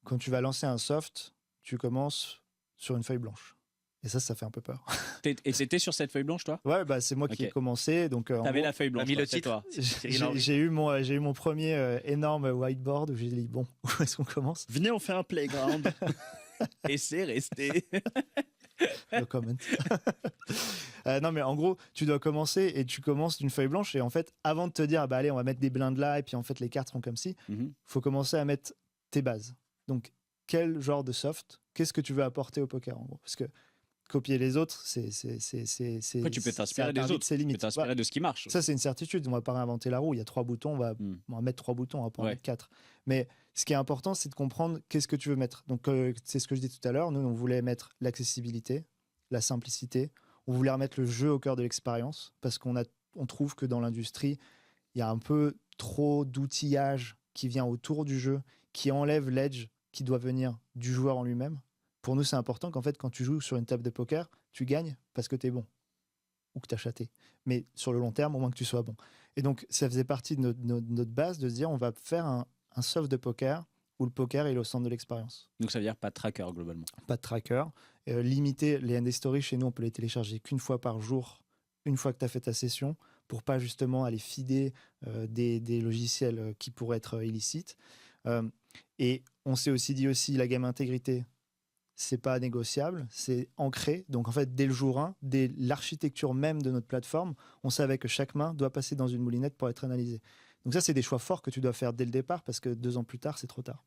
quand tu vas lancer un soft, tu commences sur une feuille blanche. Et ça fait un peu peur. Et c'était sur cette feuille blanche, toi ? Ouais, c'est moi qui ai commencé. T'avais la feuille blanche. T'as mis le titre. J'ai eu mon premier énorme whiteboard où j'ai dit bon, où est-ce qu'on commence ? Venez, on fait un playground. Et c'est resté. No comment. Non, mais en gros, tu dois commencer et tu commences d'une feuille blanche. Et en fait, avant de te dire, allez, on va mettre des blindes là, et puis en fait, les cartes seront comme ci, faut commencer à mettre tes bases. Donc, quel genre de soft ? Qu'est-ce que tu veux apporter au poker, en gros ? Parce que copier les autres, c'est Après, tu peux t'inspirer des autres. Tu peux t'inspirer de ce qui marche. Ça, c'est une certitude. On va pas réinventer la roue. Il y a 3 boutons. On va mettre 3 boutons. On va pas en mettre 4. Mais ce qui est important, c'est de comprendre qu'est-ce que tu veux mettre. Donc, c'est ce que je dis tout à l'heure. Nous, on voulait mettre l'accessibilité, la simplicité. On voulait remettre le jeu au cœur de l'expérience parce qu'on trouve que dans l'industrie, il y a un peu trop d'outillage qui vient autour du jeu, qui enlève l'edge qui doit venir du joueur en lui-même. Pour nous, c'est important qu'en fait, quand tu joues sur une table de poker, tu gagnes parce que tu es bon ou que tu as chaté. Mais sur le long terme, au moins que tu sois bon. Et donc, ça faisait partie de notre base de se dire on va faire un soft de poker où le poker est au centre de l'expérience. Donc, ça veut dire pas de tracker, globalement. Pas de tracker. Limiter les ND Stories, chez nous, on peut les télécharger qu'une fois par jour, une fois que tu as fait ta session, pour pas justement aller feeder des logiciels qui pourraient être illicites. Et on s'est aussi dit la game intégrité, c'est pas négociable, c'est ancré. Donc en fait, dès le jour 1, dès l'architecture même de notre plateforme, on savait que chaque main doit passer dans une moulinette pour être analysée. Donc ça, c'est des choix forts que tu dois faire dès le départ parce que 2 ans plus tard, c'est trop tard.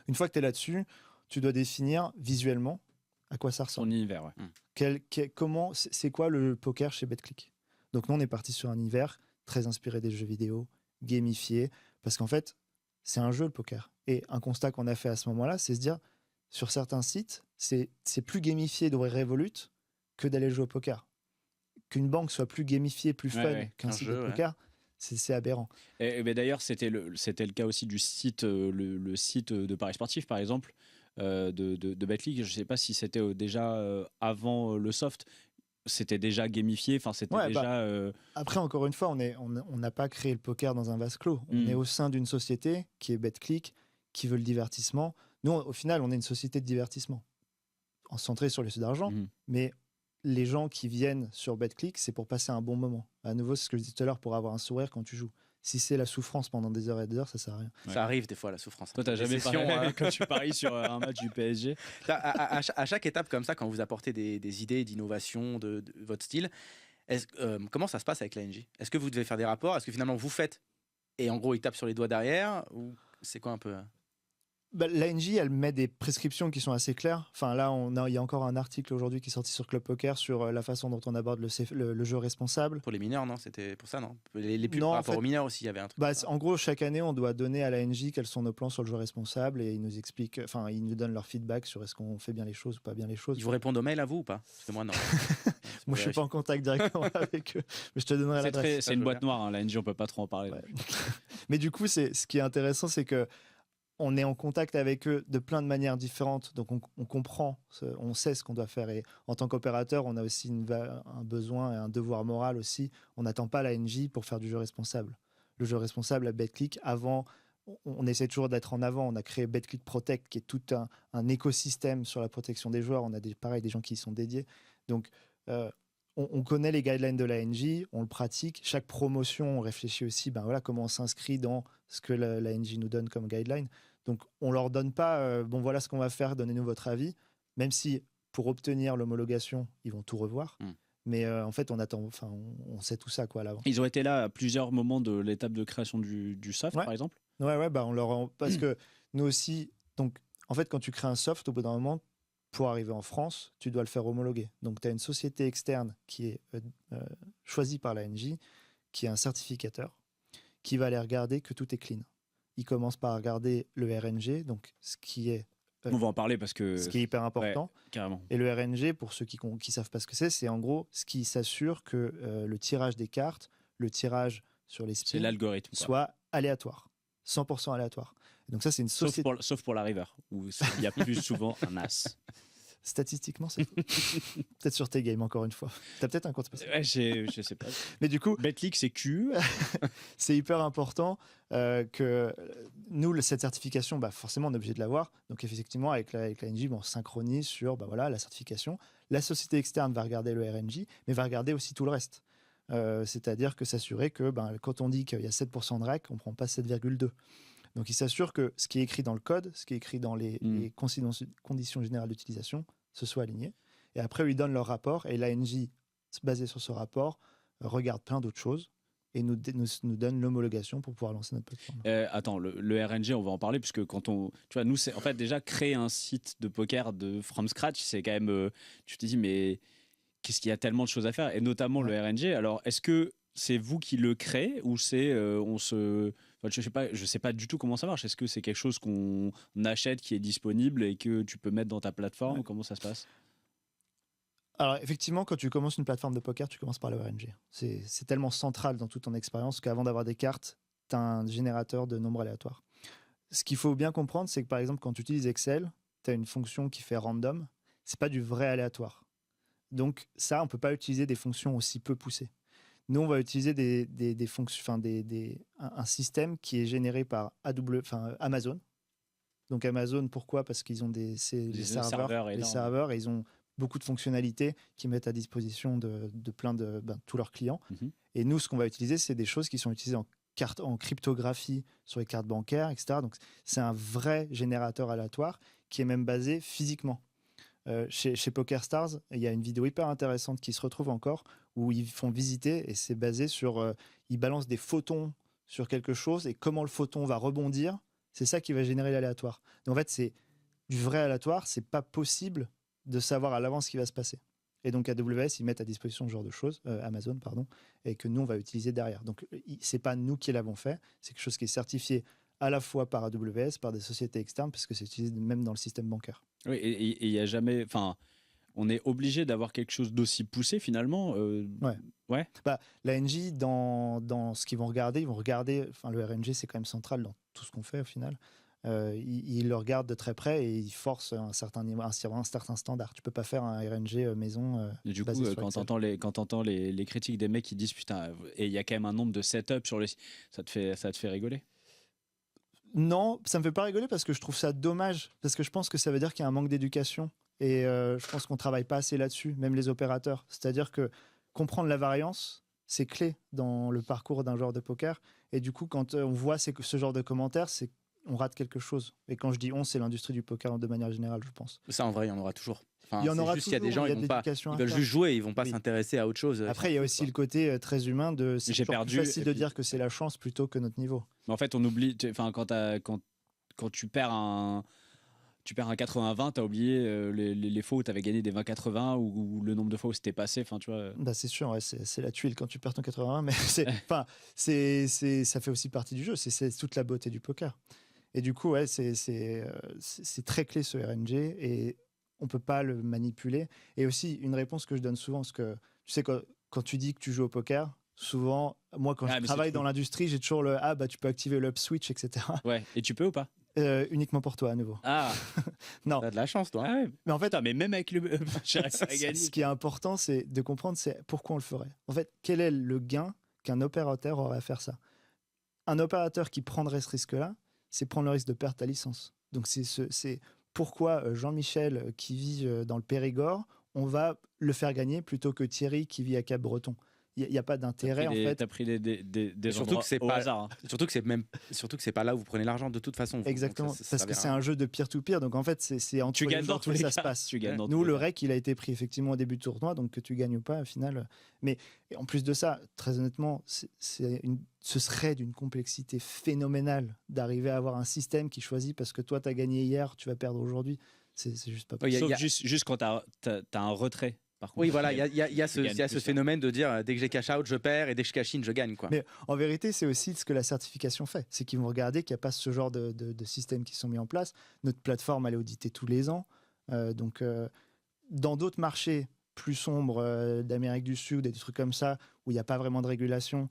Une fois que tu es là-dessus, tu dois définir visuellement à quoi ça ressemble. Son univers, ouais. Comment, c'est quoi le poker chez BetClick ? Donc nous, on est parti sur un univers très inspiré des jeux vidéo, gamifié, parce qu'en fait, c'est un jeu le poker. Et un constat qu'on a fait à ce moment-là, c'est se dire, sur certains sites, c'est plus gamifié d'ouvrir Revolut que d'aller jouer au poker. Qu'une banque soit plus gamifiée, plus fun qu'un site de poker, c'est aberrant. Et d'ailleurs, c'était le cas aussi du site, le site de Paris Sportif, par exemple, de BetClick. Je ne sais pas si c'était déjà avant le soft. C'était déjà gamifié, c'était déjà... Après, encore une fois, on n'a pas créé le poker dans un vase clos. On est au sein d'une société qui est BetClick, qui veut le divertissement. Nous, au final, on est une société de divertissement, centrée sur les jeux d'argent, mais les gens qui viennent sur BetClick, c'est pour passer un bon moment. À nouveau, c'est ce que je disais tout à l'heure, pour avoir un sourire quand tu joues. Si c'est la souffrance pendant des heures et des heures, ça sert à rien. Ouais. Ça arrive des fois, la souffrance. Toi, t'as jamais parié quand tu paries sur un match du PSG. À chaque étape comme ça, quand vous apportez des idées d'innovation de votre style, comment ça se passe avec l'ANJ ? Est-ce que vous devez faire des rapports ? Est-ce que finalement vous faites et en gros ils tapent sur les doigts derrière ? Ou c'est quoi un peu L'ANJ, elle met des prescriptions qui sont assez claires. Enfin, là, il y a encore un article aujourd'hui qui est sorti sur Club Poker sur la façon dont on aborde le jeu responsable. Pour les mineurs, non? C'était pour ça, non? Les pubs Non, par en rapport fait, aux mineurs aussi, il y avait un truc. en gros, chaque année, on doit donner à l'ANJ quels sont nos plans sur le jeu responsable et ils nous expliquent, enfin, ils nous donnent leur feedback sur est-ce qu'on fait bien les choses ou pas bien les choses. Ils vous répondent aux mails à vous ou pas? Parce que moi, non. Moi, je suis pas en contact directement avec eux, mais je te donnerai l'adresse. C'est une boîte noire, hein, l'ANJ, on peut pas trop en parler. Ouais. Mais du coup, ce qui est intéressant, c'est que on est en contact avec eux de plein de manières différentes, donc on comprend, on sait ce qu'on doit faire. Et en tant qu'opérateur, on a aussi un besoin et un devoir moral aussi. On n'attend pas l'ANJ pour faire du jeu responsable. Le jeu responsable à BetClick, avant, on essaie toujours d'être en avant. On a créé BetClick Protect, qui est tout un écosystème sur la protection des joueurs. On a des gens qui y sont dédiés. Donc, on connaît les guidelines de l'ANJ, on le pratique. Chaque promotion, on réfléchit aussi comment on s'inscrit dans ce que l'ANJ nous donne comme guideline. Donc, on ne leur donne pas voilà ce qu'on va faire, donnez-nous votre avis, même si pour obtenir l'homologation, ils vont tout revoir. Mais en fait, on sait tout ça à l'avant. Ils ont été là à plusieurs moments de l'étape de création du soft, par exemple. Ouais, parce que nous aussi, donc en fait, quand tu crées un soft, au bout d'un moment, pour arriver en France, tu dois le faire homologuer. Donc, tu as une société externe qui est choisie par l'ANJ, qui est un certificateur, qui va aller regarder que tout est clean. Il commence par regarder le RNG, donc ce qui est on va en parler parce que ce qui est hyper important. Ouais, carrément. Et le RNG, pour ceux qui savent pas ce que c'est en gros ce qui s'assure que le tirage des cartes, le tirage sur les spins, c'est l'algorithme, soit aléatoire, 100% aléatoire. Et donc ça, c'est une société. Sauf pour la river, où il y a plus souvent un as. Statistiquement, c'est peut-être sur tes games, encore une fois. Tu as peut-être un compte spécial. Ouais, je sais pas. Mais du coup, BetClick, c'est Q. C'est hyper important que nous, cette certification, forcément, on est obligé de l'avoir. Donc, effectivement, avec l'ANJ, on synchronise sur la certification. La société externe va regarder le RNJ, mais va regarder aussi tout le reste. C'est-à-dire que s'assurer que quand on dit qu'il y a 7% de REC, on ne prend pas 7,2%. Donc, il s'assure que ce qui est écrit dans le code, ce qui est écrit dans les conditions générales d'utilisation, se soit aligné. Et après, ils donnent leur rapport. Et l'ANJ, basé sur ce rapport, regarde plein d'autres choses et nous donne l'homologation pour pouvoir lancer notre plateforme. Attends, le RNG, on va en parler, puisque nous, c'est en fait déjà créer un site de poker from scratch, c'est quand même, tu te dis, mais qu'est-ce qu'il y a tellement de choses à faire, et notamment le RNG. Alors, est-ce que c'est vous qui le créez ou c'est je sais pas du tout comment ça marche. Est-ce que c'est quelque chose qu'on achète qui est disponible et que tu peux mettre dans ta plateforme ou comment ça se passe? Alors effectivement, quand tu commences une plateforme de poker, tu commences par le RNG. C'est tellement central dans toute ton expérience qu'avant d'avoir des cartes, tu as un générateur de nombres aléatoires. Ce qu'il faut bien comprendre, c'est que par exemple, quand tu utilises Excel, tu as une fonction qui fait random. C'est pas du vrai aléatoire. Donc ça, on peut pas utiliser des fonctions aussi peu poussées. Nous, on va utiliser des fonctions, un système qui est généré par Amazon. Donc Amazon, pourquoi? Parce qu'ils ont des serveurs, et ils ont beaucoup de fonctionnalités qui mettent à disposition de plein de tous leurs clients. Et nous, ce qu'on va utiliser, c'est des choses qui sont utilisées en cryptographie sur les cartes bancaires, etc. Donc c'est un vrai générateur aléatoire qui est même basé physiquement. Chez PokerStars, il y a une vidéo hyper intéressante qui se retrouve encore où ils font visiter et c'est basé sur ils balancent des photons sur quelque chose et comment le photon va rebondir, c'est ça qui va générer l'aléatoire. Donc en fait, c'est du vrai aléatoire, c'est pas possible de savoir à l'avance ce qui va se passer. Et donc AWS, ils mettent à disposition ce genre de choses, Amazon, pardon, et que nous, on va utiliser derrière. Donc c'est pas nous qui l'avons fait, c'est quelque chose qui est certifié à la fois par AWS, par des sociétés externes, parce que c'est utilisé même dans le système bancaire. Oui, et il y a jamais... On est obligé d'avoir quelque chose d'aussi poussé finalement. Ouais. L'ANJ, dans ce qu'ils vont regarder, le RNG, c'est quand même central dans tout ce qu'on fait au final. Ils le regardent de très près et ils forcent un certain standard. Tu peux pas faire un RNG maison. Et du coup, quand t'entends les critiques des mecs qui disent putain, et il y a quand même un nombre de setups sur ça te fait rigoler? Non, ça me fait pas rigoler parce que je trouve ça dommage, parce que je pense que ça veut dire qu'il y a un manque d'éducation. Et je pense qu'on ne travaille pas assez là-dessus, même les opérateurs. C'est-à-dire que comprendre la variance, c'est clé dans le parcours d'un joueur de poker. Et du coup, quand on voit ce genre de commentaires, c'est qu'on rate quelque chose. Et quand je dis on, c'est l'industrie du poker de manière générale, je pense. Ça, en vrai, il y en aura toujours. Il y en aura toujours. Il y a des gens, ils veulent juste jouer, ils ne vont pas s'intéresser à autre chose. Après, il y a aussi le côté très humain c'est plus facile de dire que c'est la chance plutôt que notre niveau. Mais en fait, on oublie, quand tu perds un 80-20, t'as oublié les fois où t'avais gagné des 20-80 ou le nombre de fois où c'était passé. Enfin, tu vois. Bah, c'est sûr, ouais, c'est la tuile quand tu perds ton 81, mais ça fait aussi partie du jeu. C'est toute la beauté du poker. Et du coup, ouais, c'est très clé ce RNG et on peut pas le manipuler. Et aussi, une réponse que je donne souvent, parce que tu sais, quand tu dis que tu joues au poker, souvent, moi, quand je travaille dans l'industrie, j'ai toujours tu peux activer l'up switch, etc. Ouais, et tu peux ou pas? Uniquement pour toi, à nouveau. Ah, non. T'as de la chance, toi. Ah ouais. Mais en fait, mais même avec le. Ce qui est important, c'est de comprendre pourquoi on le ferait. En fait, quel est le gain qu'un opérateur aurait à faire ça? Un opérateur qui prendrait ce risque-là, c'est prendre le risque de perdre ta licence. Donc, c'est pourquoi Jean-Michel, qui vit dans le Périgord, on va le faire gagner plutôt que Thierry, qui vit à Cap-Breton. Il n'y a pas d'intérêt, en fait. T'as pris des surtout que c'est au pas hasard. Hein. Surtout que c'est pas là où vous prenez l'argent de toute façon. Exactement, parce que c'est un jeu de peer-to-peer. Donc, en fait, c'est entre tu gagnes les joueurs que ça se passe. Nous, le rec, il a été pris effectivement au début du tournoi, donc que tu gagnes ou pas, au final. Mais en plus de ça, très honnêtement, ce serait d'une complexité phénoménale d'arriver à avoir un système qui choisit parce que toi, tu as gagné hier, tu vas perdre aujourd'hui. C'est juste pas possible. Sauf juste quand tu as un retrait. Oui, voilà, il y a ce phénomène de dire dès que j'ai cash out, je perds et dès que je cash in, je gagne. Quoi. Mais en vérité, c'est aussi ce que la certification fait. C'est qu'ils vont regarder qu'il n'y a pas ce genre de systèmes qui sont mis en place. Notre plateforme, elle est auditée tous les ans. Dans d'autres marchés plus sombres d'Amérique du Sud, des trucs comme ça, où il n'y a pas vraiment de régulation,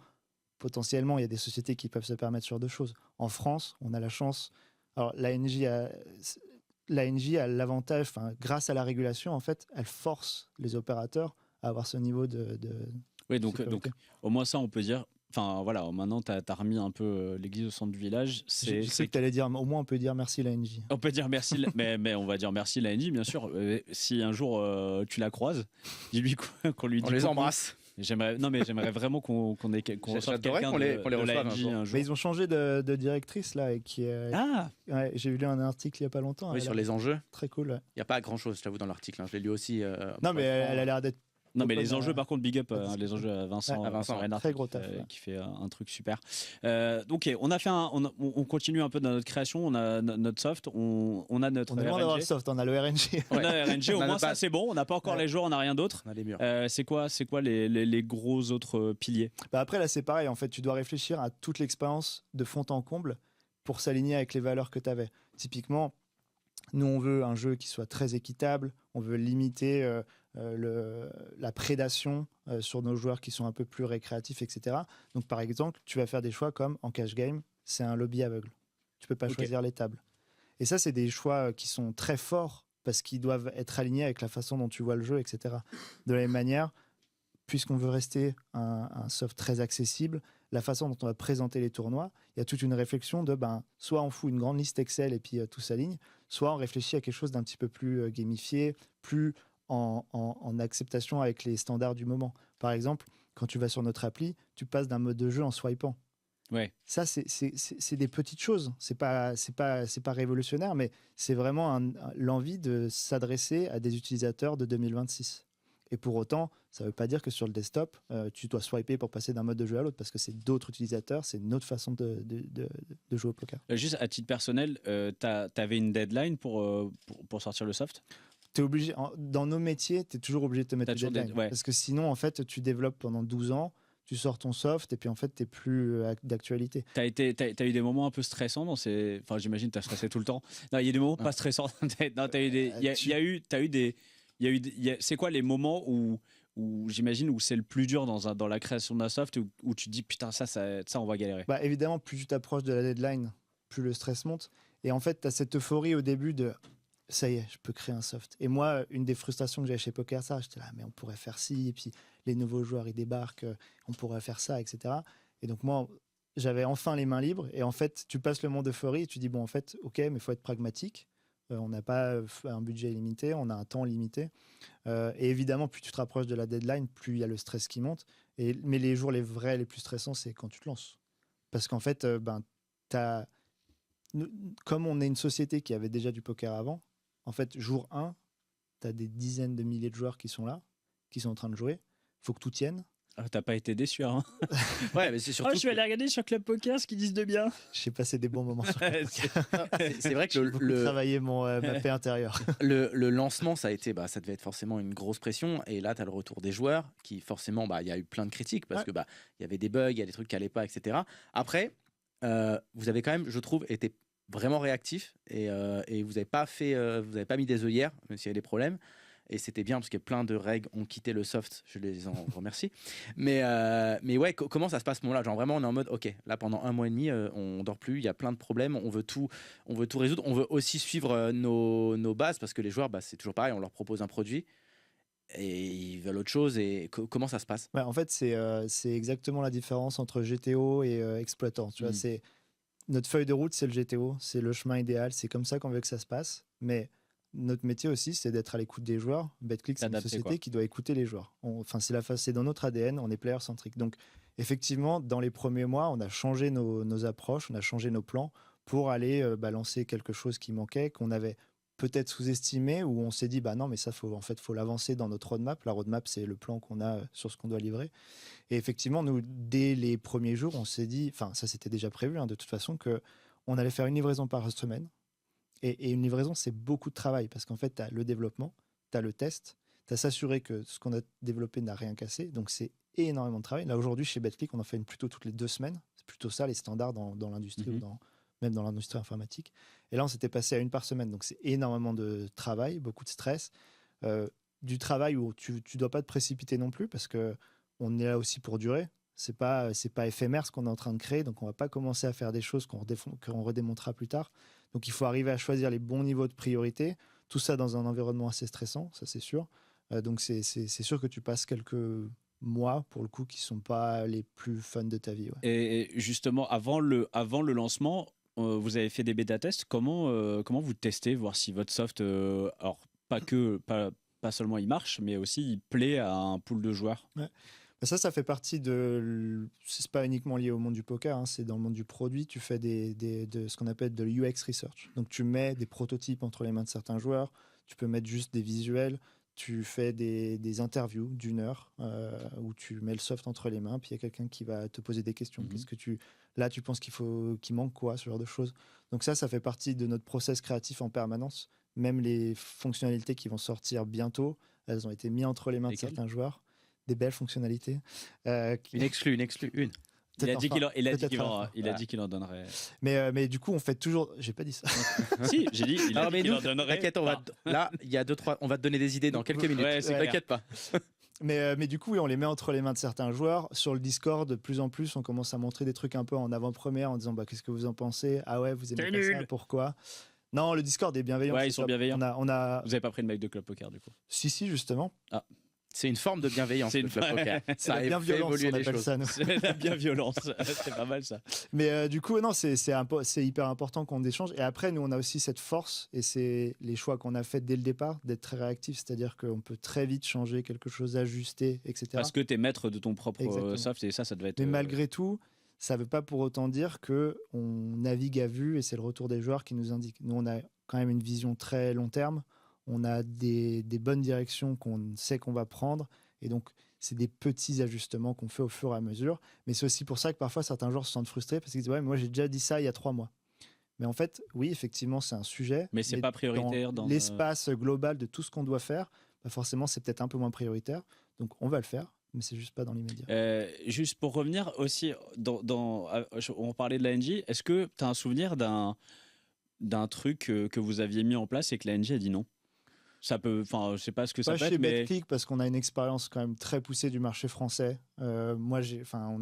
potentiellement, il y a des sociétés qui peuvent se permettre ce genre de choses. En France, on a la chance. Alors, l'ANJ a l'avantage, grâce à la régulation, en fait, elle force les opérateurs à avoir ce niveau de oui, donc au moins ça, on peut dire. Enfin voilà, maintenant tu as remis un peu l'église au centre du village. Je sais que tu allais dire, au moins on peut dire merci l'ANJ. On peut dire merci, mais on va dire merci l'ANJ, bien sûr. Si un jour tu la croises, dis-lui qu'on lui dit. On les embrasse. J'aimerais vraiment qu'on reçoive quelqu'un de l'ANJ un jour. Mais ils ont changé de directrice là, ouais, j'ai lu un article il y a pas longtemps. Oui, sur les enjeux. Très cool. Il n'y a pas grand-chose, je t'avoue, dans l'article. Je l'ai lu aussi. Non, mais elle a l'air d'être. Non, mais les enjeux, par contre, big up, les enjeux à Vincent Reinhardt, très gros taf, qui fait un truc super. Donc, on a fait on continue un peu dans notre création. On a notre soft, on a notre. On a d'avoir le soft, on a le RNG. On a le RNG, au moins ça c'est bon. On n'a pas encore les joueurs, on n'a rien d'autre. On a les murs. C'est quoi les gros autres piliers? Après là, c'est pareil. En fait, tu dois réfléchir à toute l'expérience de fond en comble pour s'aligner avec les valeurs que tu avais. Typiquement, nous on veut un jeu qui soit très équitable. On veut limiter la prédation sur nos joueurs qui sont un peu plus récréatifs, etc. Donc, par exemple, tu vas faire des choix comme en cash game, c'est un lobby aveugle. Tu peux pas choisir les tables. Et ça, c'est des choix qui sont très forts parce qu'ils doivent être alignés avec la façon dont tu vois le jeu, etc. De la même manière, puisqu'on veut rester un soft très accessible, la façon dont on va présenter les tournois, il y a toute une réflexion de soit on fout une grande liste Excel et puis tout s'aligne, soit on réfléchit à quelque chose d'un petit peu plus gamifié, plus en acceptation avec les standards du moment. Par exemple, quand tu vas sur notre appli, tu passes d'un mode de jeu en swipant. Ouais. Ça, c'est des petites choses. C'est pas révolutionnaire, mais c'est vraiment l'envie de s'adresser à des utilisateurs de 2026. Et pour autant, ça ne veut pas dire que sur le desktop, tu dois swiper pour passer d'un mode de jeu à l'autre, parce que c'est d'autres utilisateurs, c'est une autre façon de jouer au poker. Juste à titre personnel, tu avais une deadline pour sortir le soft? T'es obligé, dans nos métiers, tu es toujours obligé de te mettre une deadline. Parce que sinon, en fait, tu développes pendant 12 ans, tu sors ton soft et puis en fait, tu n'es plus d'actualité. T'as eu des moments un peu stressants dans ces... Enfin, j'imagine que tu as stressé tout le temps. Non, il y a des moments pas stressants. C'est quoi les moments où j'imagine où c'est le plus dur dans la création d'un soft, où tu te dis putain, ça on va galérer? Évidemment, plus tu t'approches de la deadline, plus le stress monte. Et en fait, tu as cette euphorie au début de ça y est, je peux créer un soft. Et moi, une des frustrations que j'avais chez PokerStars, j'étais là, mais on pourrait faire ci, et puis les nouveaux joueurs, ils débarquent, on pourrait faire ça, etc. Et donc moi, j'avais enfin les mains libres. Et en fait, tu passes le monde d'euphorie et tu dis, bon, en fait, ok, mais il faut être pragmatique. On n'a pas un budget limité, on a un temps limité. Et évidemment, plus tu te rapproches de la deadline, plus il y a le stress qui monte. Mais les jours les plus stressants, c'est quand tu te lances. Parce qu'en fait, comme on est une société qui avait déjà du poker avant, en fait, jour 1, tu as des dizaines de milliers de joueurs qui sont là, qui sont en train de jouer. Il faut que tout tienne. Ah, t'as pas été déçu, hein. Ouais, mais c'est surtout. Je vais aller regarder sur Club Poker ce qu'ils disent de bien. J'ai passé des bons moments sur C'est vrai que J'ai beaucoup travaillé ma paix intérieure. le lancement, ça devait être forcément une grosse pression. Et là, tu as le retour des joueurs qui, forcément, il y a eu plein de critiques parce que il y avait des bugs, il y a des trucs qui n'allaient pas, etc. Après, vous avez quand même, je trouve, été vraiment réactif et vous n'avez pas mis des œillères, même s'il y a des problèmes. Et c'était bien parce que plein de règles ont quitté le soft, je les en remercie. Mais ouais, comment ça se passe à ce moment-là? Genre vraiment, on est en mode, ok, là pendant 1 mois et demi, on dort plus, il y a plein de problèmes, on veut tout résoudre. On veut aussi suivre nos bases parce que les joueurs, c'est toujours pareil, on leur propose un produit et ils veulent autre chose. Et comment ça se passe? En fait, c'est exactement la différence entre GTO et exploitant. Tu vois, c'est notre feuille de route, c'est le GTO, c'est le chemin idéal, c'est comme ça qu'on veut que ça se passe. Mais notre métier aussi, c'est d'être à l'écoute des joueurs. BetClick, c'est une société qui doit écouter les joueurs. C'est dans notre ADN, on est player-centrique. Donc, effectivement, dans les premiers mois, on a changé nos approches, on a changé nos plans pour aller balancer quelque chose qui manquait, qu'on avait peut-être sous-estimé, où on s'est dit, non, mais ça, faut l'avancer dans notre roadmap. La roadmap, c'est le plan qu'on a sur ce qu'on doit livrer. Et effectivement, nous, dès les premiers jours, on s'est dit, ça c'était déjà prévu, de toute façon, qu'on allait faire une livraison par semaine. Et une livraison, c'est beaucoup de travail parce qu'en fait, tu as le développement, tu as le test, tu as s'assurer que ce qu'on a développé n'a rien cassé. Donc, c'est énormément de travail. Là, aujourd'hui, chez BetClick, on en fait une plutôt toutes les 2 semaines. C'est plutôt ça, les standards dans l'industrie ou même dans l'industrie informatique. Et là, on s'était passé à 1 par semaine. Donc, c'est énormément de travail, beaucoup de stress. Du travail où tu ne dois pas te précipiter non plus parce qu'on est là aussi pour durer. C'est pas éphémère ce qu'on est en train de créer. Donc, on ne va pas commencer à faire des choses qu'on redémontera plus tard. Donc, il faut arriver à choisir les bons niveaux de priorité. Tout ça dans un environnement assez stressant, ça c'est sûr. Donc, c'est sûr que tu passes quelques mois, pour le coup, qui ne sont pas les plus fun de ta vie. Ouais. Et justement, avant le lancement, vous avez fait des bêta tests. Comment vous testez, voir si votre soft, alors pas seulement il marche, mais aussi il plaît à un pool de joueurs? Ouais. Ça fait partie de... C'est pas uniquement lié au monde du poker, c'est dans le monde du produit. Tu fais de ce qu'on appelle de l'UX research. Donc, tu mets des prototypes entre les mains de certains joueurs. Tu peux mettre juste des visuels. Tu fais des interviews d'1 heure où tu mets le soft entre les mains. Puis, il y a quelqu'un qui va te poser des questions. Qu'est-ce que là, tu penses qu'il manque quoi, ce genre de choses. Donc, ça fait partie de notre process créatif en permanence. Même les fonctionnalités qui vont sortir bientôt, elles ont été mises entre les mains de certains joueurs. Des belles fonctionnalités. Une exclue. Il a dit qu'il en donnerait. Mais du coup, on fait toujours. J'ai pas dit ça. Si, j'ai dit qu'il en donnerait. T'inquiète, là, il y a 2-3. On va te donner des idées dans quelques minutes. Ouais, t'inquiète pas. Mais du coup, on les met entre les mains de certains joueurs. Sur le Discord, de plus en plus, on commence à montrer des trucs un peu en avant-première en disant qu'est-ce que vous en pensez? Ah ouais, vous aimez pas ça? Pourquoi? Non, le Discord est bienveillant. Ouais, ils sont bienveillants. Vous avez pas pris le mec de Club Poker du coup? Si, justement. Ah. C'est une forme de bienveillance. C'est la bienviolence, on appelle ça. C'est la bienviolence, c'est pas mal ça. Mais du coup, non, c'est hyper important qu'on échange. Et après, nous, on a aussi cette force, et c'est les choix qu'on a fait dès le départ, d'être très réactif, c'est-à-dire qu'on peut très vite changer quelque chose, ajuster, etc. Parce que tu es maître de ton propre soft, et ça devait être... Mais malgré tout, ça ne veut pas pour autant dire qu'on navigue à vue, et c'est le retour des joueurs qui nous indique. Nous, on a quand même une vision très long terme. On a des bonnes directions qu'on sait qu'on va prendre. Et donc, c'est des petits ajustements qu'on fait au fur et à mesure. Mais c'est aussi pour ça que parfois, certains joueurs se sentent frustrés parce qu'ils disent « Ouais, moi, j'ai déjà dit ça il y a 3 mois. » Mais en fait, oui, effectivement, c'est un sujet. Mais c'est pas prioritaire dans l'espace global de tout ce qu'on doit faire. Forcément, c'est peut-être un peu moins prioritaire. Donc, on va le faire. Mais c'est juste pas dans l'immédiat. Juste pour revenir aussi, on parlait de la NJ. Est-ce que tu as un souvenir d'un truc que vous aviez mis en place et que la NJ a dit non? Ça peut, je sais pas ce que ça peut être, mais... Chez BetClick, parce qu'on a une expérience quand même très poussée du marché français. On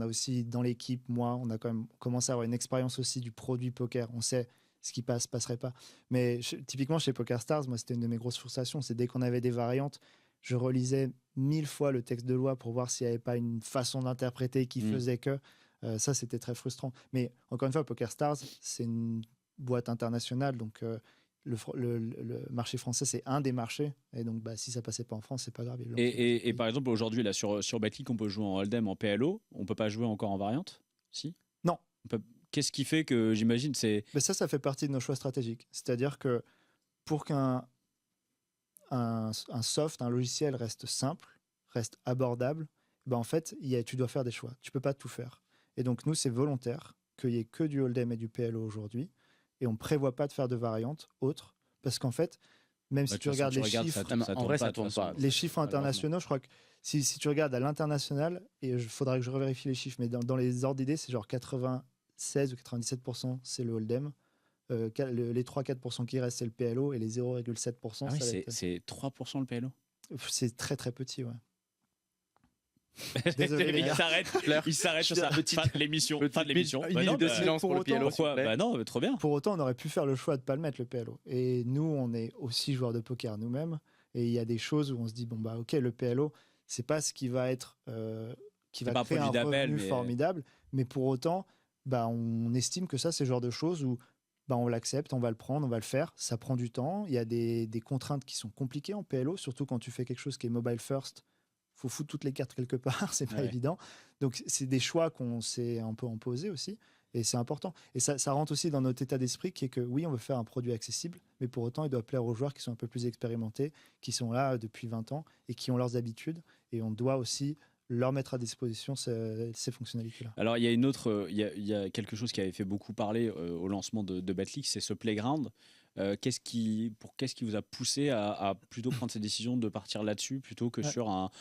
a aussi dans l'équipe, on a quand même commencé à avoir une expérience aussi du produit poker. On sait ce qui passerait pas. Mais typiquement chez PokerStars, moi, c'était une de mes grosses frustrations. C'est dès qu'on avait des variantes, je relisais 1000 fois le texte de loi pour voir s'il n'y avait pas une façon d'interpréter qui faisait que. Ça, c'était très frustrant. Mais encore une fois, PokerStars, c'est une boîte internationale, donc... Le marché français, c'est un des marchés. Et donc, si ça passait pas en France, c'est pas grave. Et par exemple, aujourd'hui, là, sur BetClick, on peut jouer en Hold'em, en PLO. On peut pas jouer encore en variante? Si? Non. Qu'est-ce qui fait que, j'imagine, c'est... Mais ça fait partie de nos choix stratégiques. C'est-à-dire que pour qu'un soft, un logiciel reste simple, reste abordable, en fait, tu dois faire des choix. Tu peux pas tout faire. Et donc, nous, c'est volontaire qu'il y ait que du Hold'em et du PLO aujourd'hui. Et on ne prévoit pas de faire de variantes autres. Parce qu'en fait, même si tu regardes les chiffres, en vrai, ça tourne pas. les chiffres internationaux, je crois que si tu regardes à l'international, et il faudra que je revérifie les chiffres, mais dans les ordres d'idées, c'est genre 96 ou 97%, c'est le Hold'em. Les 3-4% qui restent, c'est le PLO, et les 0,7%, Ah oui, c'est 3% le PLO. C'est très très petit, ouais. Désolé, les gars. Il s'arrête sur sa fin de l'émission. Une minute de silence pour le PLO. Pourquoi ? Bah non, trop bien. Pour autant, on aurait pu faire le choix de ne pas le mettre, le PLO. Et nous, on est aussi joueurs de poker nous-mêmes. Et il y a des choses où on se dit, ok, le PLO, c'est pas ce qui va être... qui va créer un revenu formidable. Mais pour autant, on estime que ça, c'est le genre de choses où on l'accepte, on va le prendre, on va le faire. Ça prend du temps. Il y a des contraintes qui sont compliquées en PLO, surtout quand tu fais quelque chose qui est mobile first. Faut foutre toutes les cartes quelque part, c'est pas évident. Donc, c'est des choix qu'on s'est un peu imposés aussi, et c'est important. Et ça rentre aussi dans notre état d'esprit, qui est que oui, on veut faire un produit accessible, mais pour autant, il doit plaire aux joueurs qui sont un peu plus expérimentés, qui sont là depuis 20 ans et qui ont leurs habitudes. Et on doit aussi leur mettre à disposition ces fonctionnalités-là. Alors, il y a quelque chose qui avait fait beaucoup parler au lancement de BetClick, c'est ce playground. Qu'est-ce qui vous a poussé à plutôt prendre cette décision de partir là-dessus plutôt que sur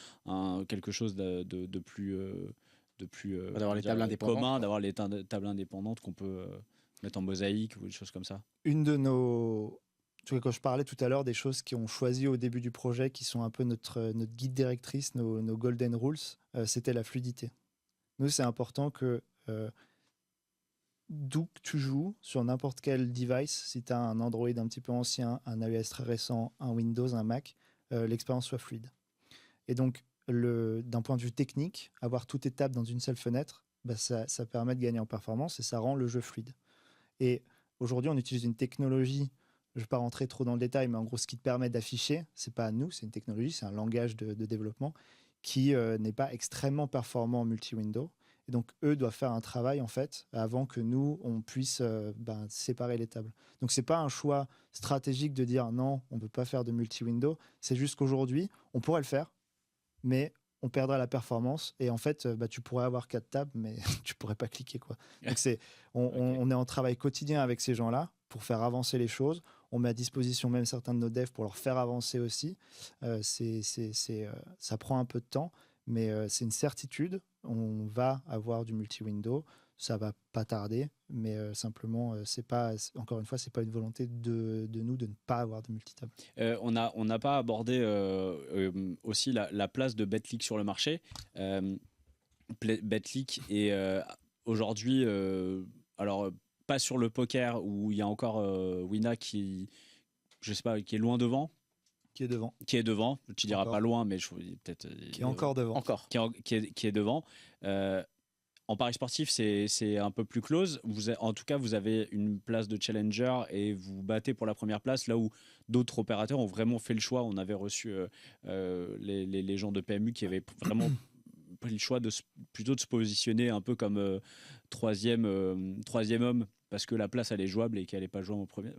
quelque chose de plus d'avoir les tables indépendantes, commun, d'avoir les tables indépendantes qu'on peut mettre en mosaïque ou des choses comme ça. Une de nos... Quand je parlais tout à l'heure des choses qu'on choisi au début du projet, qui sont un peu notre guide directrice, nos golden rules, c'était la fluidité. Nous, c'est important que d'où que tu joues, sur n'importe quel device, si tu as un Android un petit peu ancien, un iOS très récent, un Windows, un Mac, l'expérience soit fluide. Et donc, d'un point de vue technique, avoir toutes tes tables dans une seule fenêtre, ça permet de gagner en performance et ça rend le jeu fluide. Et aujourd'hui, on utilise une technologie, je ne vais pas rentrer trop dans le détail, mais en gros, ce qui te permet d'afficher, ce n'est pas à nous, c'est une technologie, c'est un langage de développement qui n'est pas extrêmement performant en multi-window. Et donc, eux doivent faire un travail, en fait, avant que nous, on puisse séparer les tables. Donc, ce n'est pas un choix stratégique de dire non, on ne peut pas faire de multi-window. C'est juste qu'aujourd'hui, on pourrait le faire, mais on perdrait la performance. Et en fait, tu pourrais avoir 4 tables, mais tu ne pourrais pas cliquer, quoi. Donc, on est en travail quotidien avec ces gens-là pour faire avancer les choses. On met à disposition même certains de nos devs pour leur faire avancer aussi. Ça prend un peu de temps, mais c'est une certitude. On va avoir du multi-window, ça va pas tarder, mais simplement, encore une fois, c'est pas une volonté de nous de ne pas avoir de multitable. On n'a pas abordé aussi la place de BetClick sur le marché. BetClick est aujourd'hui, alors pas sur le poker où il y a encore Wina qui est loin devant. Qui est devant, tu diras pas loin, mais je peut-être qui est encore devant. Qui est devant. En paris sportif, c'est un peu plus close. En tout cas, vous avez une place de challenger et vous battez pour la première place, là où d'autres opérateurs ont vraiment fait le choix. On avait reçu les gens de PMU qui avaient vraiment pris le choix plutôt de se positionner un peu comme troisième homme, parce que la place elle est jouable et qu'elle n'est pas jouable au premier.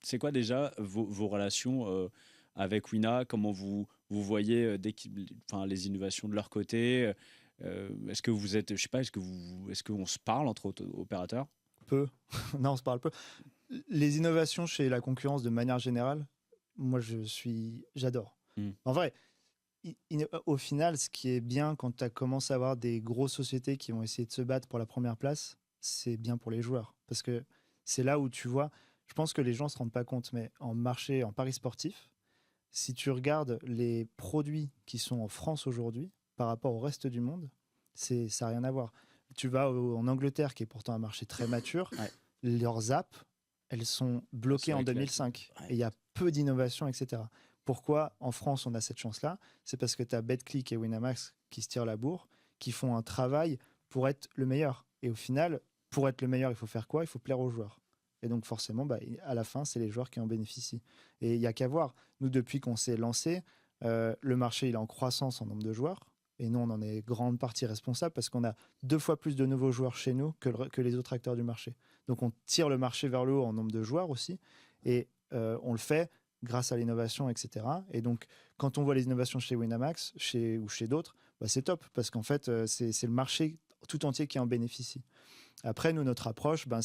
C'est quoi déjà vos relations avec Wina, comment vous voyez les innovations de leur côté, est-ce que vous êtes, je sais pas, est-ce qu'on se parle entre opérateurs? Peu. Non, on se parle peu. Les innovations chez la concurrence de manière générale, moi j'adore. En vrai, au final, ce qui est bien quand tu commences à avoir des grosses sociétés qui vont essayer de se battre pour la première place, c'est bien pour les joueurs, parce que c'est là où tu vois, je pense que les gens se rendent pas compte, mais en paris sportif, si tu regardes les produits qui sont en France aujourd'hui par rapport au reste du monde, ça n'a rien à voir. Tu vas en Angleterre, qui est pourtant un marché très mature, leurs apps, elles sont bloquées en 2005. Et il y a peu d'innovation, etc. Pourquoi en France on a cette chance-là? C'est parce que tu as BetClick et Winamax qui se tirent la bourre, qui font un travail pour être le meilleur. Et au final, pour être le meilleur, il faut faire quoi? Il faut plaire aux joueurs. Et donc forcément, à la fin, c'est les joueurs qui en bénéficient. Et il n'y a qu'à voir. Nous, depuis qu'on s'est lancé, le marché il est en croissance en nombre de joueurs. Et nous, on en est grande partie responsable parce qu'on a 2 fois plus de nouveaux joueurs chez nous que les autres acteurs du marché. Donc on tire le marché vers le haut en nombre de joueurs aussi. Et on le fait grâce à l'innovation, etc. Et donc, quand on voit les innovations chez Winamax ou chez d'autres, bah, c'est top parce qu'en fait, c'est le marché tout entier qui en bénéficie. Après, nous, notre approche, ben,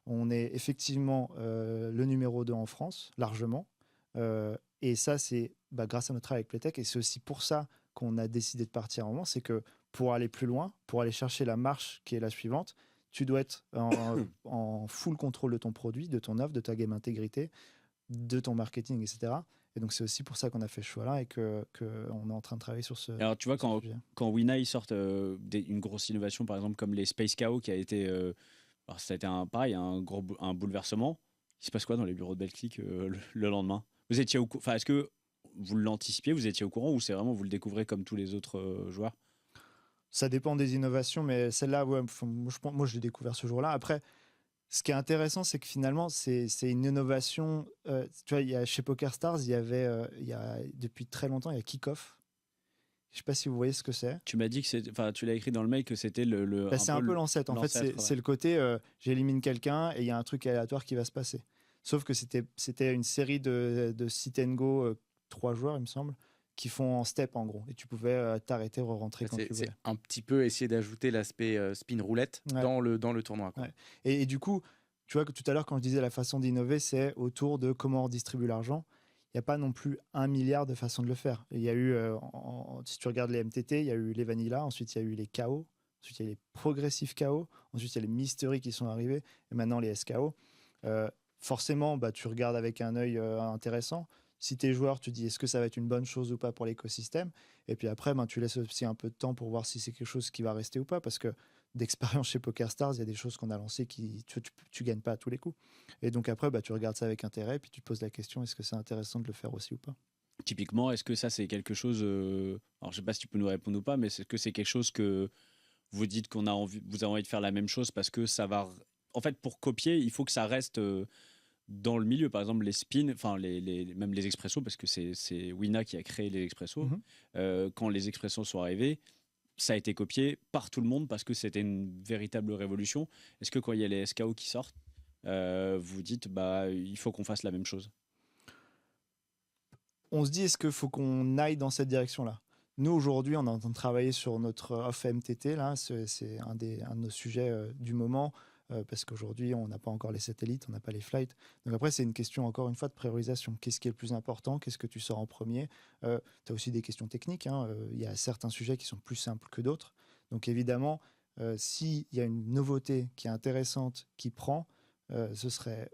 on est effectivement le numéro 2 en France, largement. Et ça, c'est grâce à notre travail avec Playtech. Et c'est aussi pour ça qu'on a décidé de partir à un moment. C'est que pour aller plus loin, pour aller chercher la marche qui est la suivante, tu dois être en full contrôle de ton produit, de ton offre, de ta game intégrité, de ton marketing, etc. Et donc, c'est aussi pour ça qu'on a fait ce choix-là et qu'on est en train de travailler sur ce. Alors, tu vois, quand Wina ils sortent une grosse innovation, par exemple, comme les Space KO, qui a été. Alors, ça a été un bouleversement. Il se passe quoi dans les bureaux de Betclic le lendemain? Vous étiez est-ce que vous l'anticipiez, vous étiez au courant, ou c'est vraiment vous le découvrez comme tous les autres joueurs? Ça dépend des innovations, mais celle-là, ouais, moi, je l'ai découvert ce jour-là. Après, ce qui est intéressant, c'est que finalement, c'est une innovation. Tu vois, chez PokerStars, il y avait, depuis très longtemps, il y a Kickoff. Je ne sais pas si vous voyez ce que c'est. Tu m'as dit que tu l'as écrit dans le mail que c'était c'est un peu l'ancêtre. En fait, c'est le côté j'élimine quelqu'un et il y a un truc aléatoire qui va se passer. Sauf que c'était une série de sit and go 3 joueurs, il me semble, qui font en step en gros. Et tu pouvais t'arrêter, re-rentrer quand tu voulais. C'est un petit peu essayer d'ajouter l'aspect spin roulette dans le tournoi. Quoi. Ouais. Et du coup, tu vois que tout à l'heure, quand je disais la façon d'innover, c'est autour de comment on distribue l'argent. Il n'y a pas non plus 1 milliard de façons de le faire. Il y a eu, si tu regardes les MTT, il y a eu les Vanilla, ensuite il y a eu les KO, ensuite il y a les progressifs KO, ensuite il y a les Mystery qui sont arrivés, et maintenant les SKO. Forcément, tu regardes avec un œil intéressant. Si tu es joueur, tu dis est-ce que ça va être une bonne chose ou pas pour l'écosystème. Et puis après, tu laisses aussi un peu de temps pour voir si c'est quelque chose qui va rester ou pas. Parce que d'expérience chez PokerStars, il y a des choses qu'on a lancées qui tu gagnes pas à tous les coups. Et donc après, tu regardes ça avec intérêt. Et puis tu te poses la question est-ce que c'est intéressant de le faire aussi ou pas? Typiquement, est-ce que ça, c'est quelque chose. Alors, je sais pas si tu peux nous répondre ou pas, mais est-ce que c'est quelque chose que vous dites vous avez envie de faire la même chose parce que ça va. En fait, pour copier, il faut que ça reste. Dans le milieu, par exemple, les spins, même les expressos, parce que c'est Wina qui a créé les expressos. Quand les expressos sont arrivés, ça a été copié par tout le monde parce que c'était une véritable révolution. Est-ce que quand il y a les SKO qui sortent, vous dites il faut qu'on fasse la même chose? On se dit est-ce qu'il faut qu'on aille dans cette direction-là? Nous, aujourd'hui, on est en train de travailler sur notre off MTT. Là, c'est un de nos sujets du moment. Parce qu'aujourd'hui, on n'a pas encore les satellites, on n'a pas les flights. Donc après, c'est une question, encore une fois, de priorisation. Qu'est-ce qui est le plus important? Qu'est-ce que tu sors en premier? Tu as aussi des questions techniques. Il y a certains sujets qui sont plus simples que d'autres. Donc évidemment, s'il y a une nouveauté qui est intéressante, qui prend, ce serait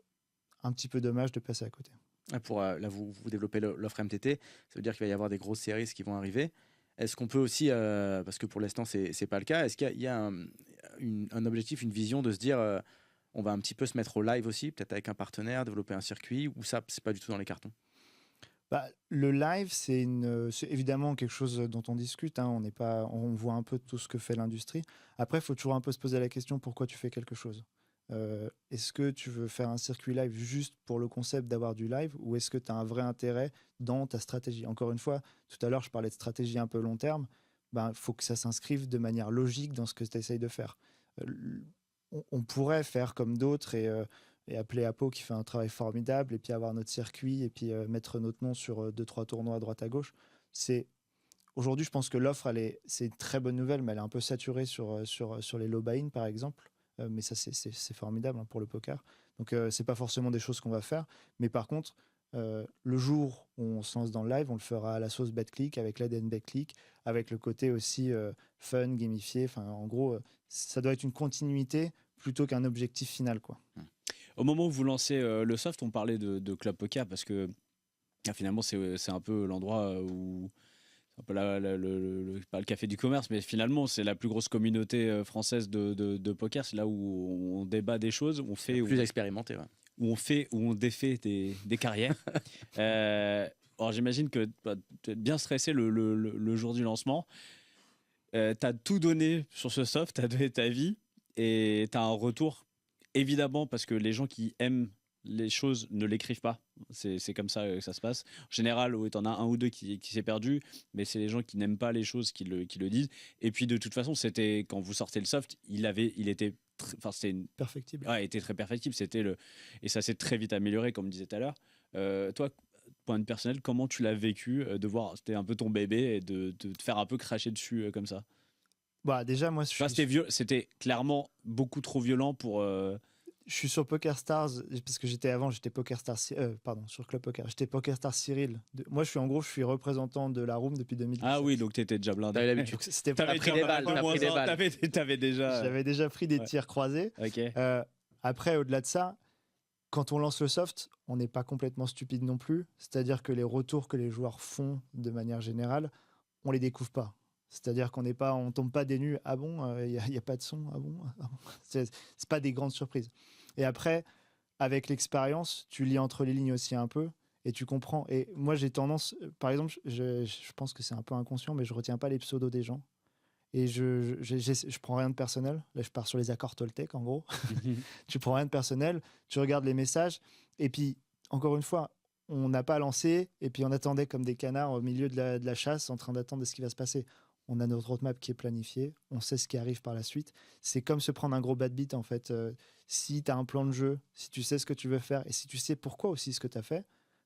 un petit peu dommage de passer à côté. Là, vous développez l'offre MTT. Ça veut dire qu'il va y avoir des grosses séries qui vont arriver. Est-ce qu'on peut aussi, parce que pour l'instant, c'est pas le cas, est-ce qu'il y a un objectif, une vision de se dire on va un petit peu se mettre au live aussi, peut-être avec un partenaire, développer un circuit, ou ça, c'est pas du tout dans les cartons? Le live, c'est évidemment quelque chose dont on discute. On voit un peu tout ce que fait l'industrie. Après, il faut toujours un peu se poser la question pourquoi tu fais quelque chose. Est-ce que tu veux faire un circuit live juste pour le concept d'avoir du live, ou est-ce que tu as un vrai intérêt dans ta stratégie? Encore une fois, tout à l'heure, je parlais de stratégie un peu long terme. Faut que ça s'inscrive de manière logique dans ce que tu essayes de faire. On pourrait faire comme d'autres et appeler Apo qui fait un travail formidable et puis avoir notre circuit et puis mettre notre nom sur 2-3 tournois à droite à gauche. Aujourd'hui, je pense que l'offre, c'est une très bonne nouvelle, mais elle est un peu saturée sur les low buy-in, par exemple. Mais ça, c'est formidable pour le poker. Donc, c'est pas forcément des choses qu'on va faire. Mais par contre, le jour où on se lance dans le live, on le fera à la sauce Betclic, avec l'aide Betclic, avec le côté aussi fun, gamifié. En gros, ça doit être une continuité plutôt qu'un objectif final, quoi. Au moment où vous lancez le soft, on parlait de Club Poker parce que finalement, c'est un peu l'endroit où... un peu pas le café du commerce, mais finalement, c'est la plus grosse communauté française de poker. C'est là où on débat des choses, plus expérimenté, ouais. Où on défait des carrières. Alors j'imagine que tu es bien stressé le jour du lancement. Tu as tout donné sur ce soft, tu as donné ta vie et tu as un retour, évidemment, parce que les gens qui aiment les choses ne l'écrivent pas. C'est comme ça que ça se passe. En général, tu en as un ou deux qui s'est perdu, mais c'est les gens qui n'aiment pas les choses qui le disent. Et puis de toute façon, c'était quand vous sortez le soft, il était perfectible. Ouais, il était très perfectible. Et ça s'est très vite amélioré, comme je disais tout à l'heure. Toi, point de vue personnel, comment tu l'as vécu de voir, c'était un peu ton bébé et de te faire un peu cracher dessus comme ça. Bah, déjà, moi, C'était clairement beaucoup trop violent pour. Je suis sur PokerStars parce que j'étais PokerStars, sur Club Poker. J'étais PokerStars Cyril. Moi, je suis représentant de la room depuis 2017. Ah oui, donc t'étais déjà blindé. T'avais l'habitude. T'avais pris des balles, T'avais déjà. J'avais déjà pris des tirs croisés. Ok. Après, au-delà de ça, quand on lance le soft, on n'est pas complètement stupide non plus. C'est-à-dire que les retours que les joueurs font de manière générale, on les découvre pas. C'est-à-dire on tombe pas des nues. Ah bon, il y a pas de son. Ah bon, ah bon. C'est pas des grandes surprises. Et après, avec l'expérience, tu lis entre les lignes aussi un peu et tu comprends. Et moi, j'ai tendance, par exemple, je pense que c'est un peu inconscient, mais je retiens pas les pseudos des gens. Et je prends rien de personnel. Là, je pars sur les accords Toltec, en gros. Tu prends rien de personnel, tu regardes les messages. Et puis, encore une fois, on n'a pas lancé. Et puis, on attendait comme des canards au milieu de la chasse, en train d'attendre ce qui va se passer. On a notre roadmap qui est planifié. On sait ce qui arrive par la suite. C'est comme se prendre un gros bad beat, en fait. Si tu as un plan de jeu, si tu sais ce que tu veux faire et si tu sais pourquoi aussi ce que tu as fait,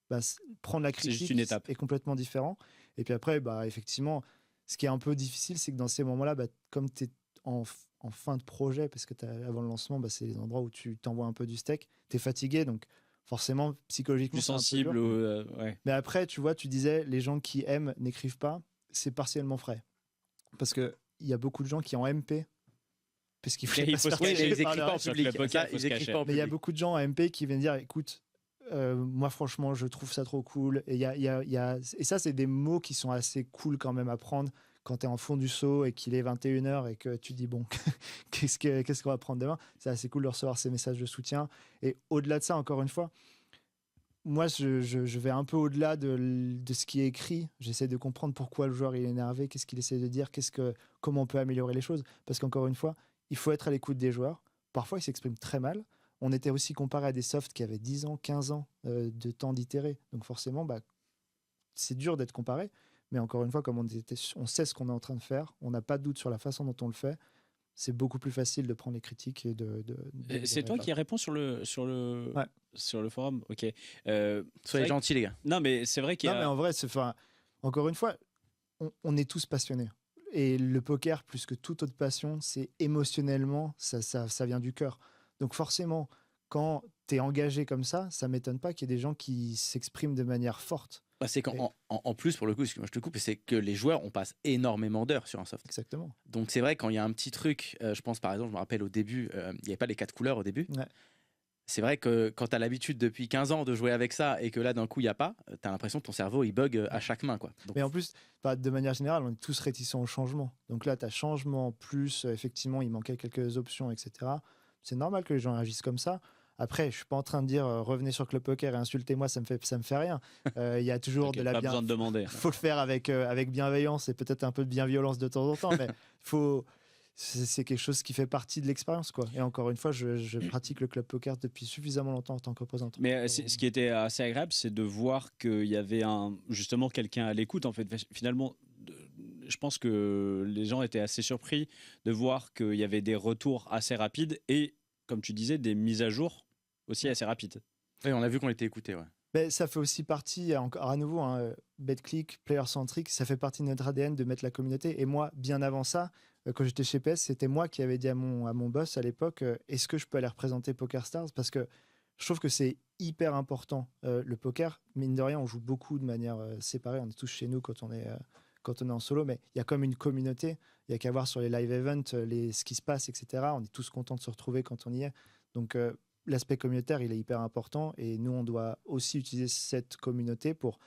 bah, prendre la critique juste une étape. est complètement différent. Et puis après, bah, effectivement, ce qui est un peu difficile, c'est que dans ces moments-là, bah, comme tu es en fin de projet, parce que avant le lancement, bah, c'est les endroits où tu t'envoies un peu du steak, tu es fatigué, donc forcément, psychologiquement, plus sensible. Ouais. Mais après, tu vois, tu disais, les gens qui aiment n'écrivent pas, c'est partiellement vrai. Parce qu'il y a beaucoup de gens qui en MP, parce qu'il faut ils écrivent pas en public. Mais il y a beaucoup de gens en MP qui viennent dire, écoute, moi franchement je trouve ça trop cool et ça c'est des mots qui sont assez cool quand même à prendre quand tu es en fond du seau et qu'il est 21h et que tu dis bon qu'est-ce qu'on va prendre demain, c'est assez cool de recevoir ces messages de soutien. Et au-delà de ça, encore une fois, moi je vais un peu au-delà de ce qui est écrit. J'essaie de comprendre pourquoi le joueur il est énervé, qu'est-ce qu'il essaie de dire, comment on peut améliorer les choses, parce qu'encore une fois il faut être à l'écoute des joueurs. Parfois ils s'expriment très mal. On était aussi comparé à des softs qui avaient 10 ans, 15 ans de temps d'itérer. Donc forcément, bah, c'est dur d'être comparé. Mais encore une fois, comme on sait ce qu'on est en train de faire, on n'a pas de doute sur la façon dont on le fait, c'est beaucoup plus facile de prendre les critiques et c'est toi qui réponds sur le forum. Ok. Soyez gentils, les gars. Non, mais c'est vrai qu'il y a... Non, mais en vrai, encore une fois, on est tous passionnés. Et le poker, plus que toute autre passion, c'est émotionnellement, ça vient du cœur. Donc forcément, quand tu es engagé comme ça ne m'étonne pas qu'il y ait des gens qui s'expriment de manière forte. Bah, c'est en plus, pour le coup, excuse-moi, je te coupe, c'est que les joueurs, on passe énormément d'heures sur un soft. Exactement. Donc c'est vrai, quand il y a un petit truc, je pense par exemple, je me rappelle au début, il n'y avait pas les 4 couleurs au début. Ouais. C'est vrai que quand tu as l'habitude depuis 15 ans de jouer avec ça et que là d'un coup il n'y a pas, tu as l'impression que ton cerveau il bug à chaque main, quoi. Donc, mais en plus, de manière générale, on est tous réticents au changement. Donc là, tu as changement, plus effectivement, il manquait quelques options, etc. C'est normal que les gens agissent comme ça. Après, je ne suis pas en train de dire revenez sur Club Poker et insultez-moi, ça me fait rien. Il y a toujours de la pas besoin de demander. Faut le faire avec bienveillance et peut-être un peu de bienviolence de temps en temps, mais c'est quelque chose qui fait partie de l'expérience, quoi. Et encore une fois, je pratique le Club Poker depuis suffisamment longtemps en tant que représentant. Mais ce qui était assez agréable, c'est de voir qu'il y avait justement quelqu'un à l'écoute. En fait, finalement, je pense que les gens étaient assez surpris de voir qu'il y avait des retours assez rapides et, comme tu disais, des mises à jour aussi assez rapides. Oui, on a vu qu'on était écouté, ouais. Mais ça fait aussi partie, encore à nouveau, BetClick, player-centric, ça fait partie de notre ADN de mettre la communauté. Et moi, bien avant ça, quand j'étais chez PS, c'était moi qui avais dit à mon boss à l'époque, est-ce que je peux aller représenter PokerStars ? Parce que je trouve que c'est hyper important. Le poker, mine de rien, on joue beaucoup de manière séparée. On est tous chez nous quand on est en solo, mais il y a comme une communauté. Il y a qu'à voir sur les live events ce qui se passe, etc. On est tous contents de se retrouver quand on y est. Donc, l'aspect communautaire, il est hyper important. Et nous, on doit aussi utiliser cette communauté pour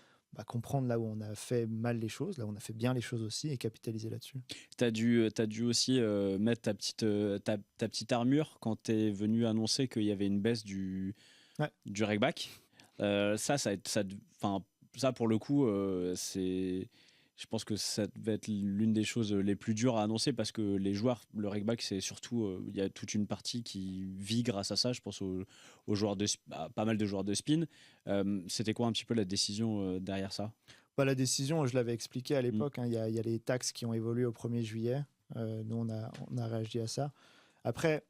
comprendre là où on a fait mal les choses, là où on a fait bien les choses aussi, et capitaliser là-dessus. Tu as dû aussi mettre ta petite armure quand tu es venu annoncer qu'il y avait une baisse du rakeback. Ça, pour le coup, je pense que ça devait être l'une des choses les plus dures à annoncer parce que les joueurs, le rakeback, c'est surtout, il y a toute une partie qui vit grâce à ça. Je pense aux joueurs pas mal de joueurs de spin. C'était quoi un petit peu la décision derrière ça ? La décision, je l'avais expliqué à l'époque. Il y a les taxes qui ont évolué au 1er juillet. Nous, on a réagi à ça. Après,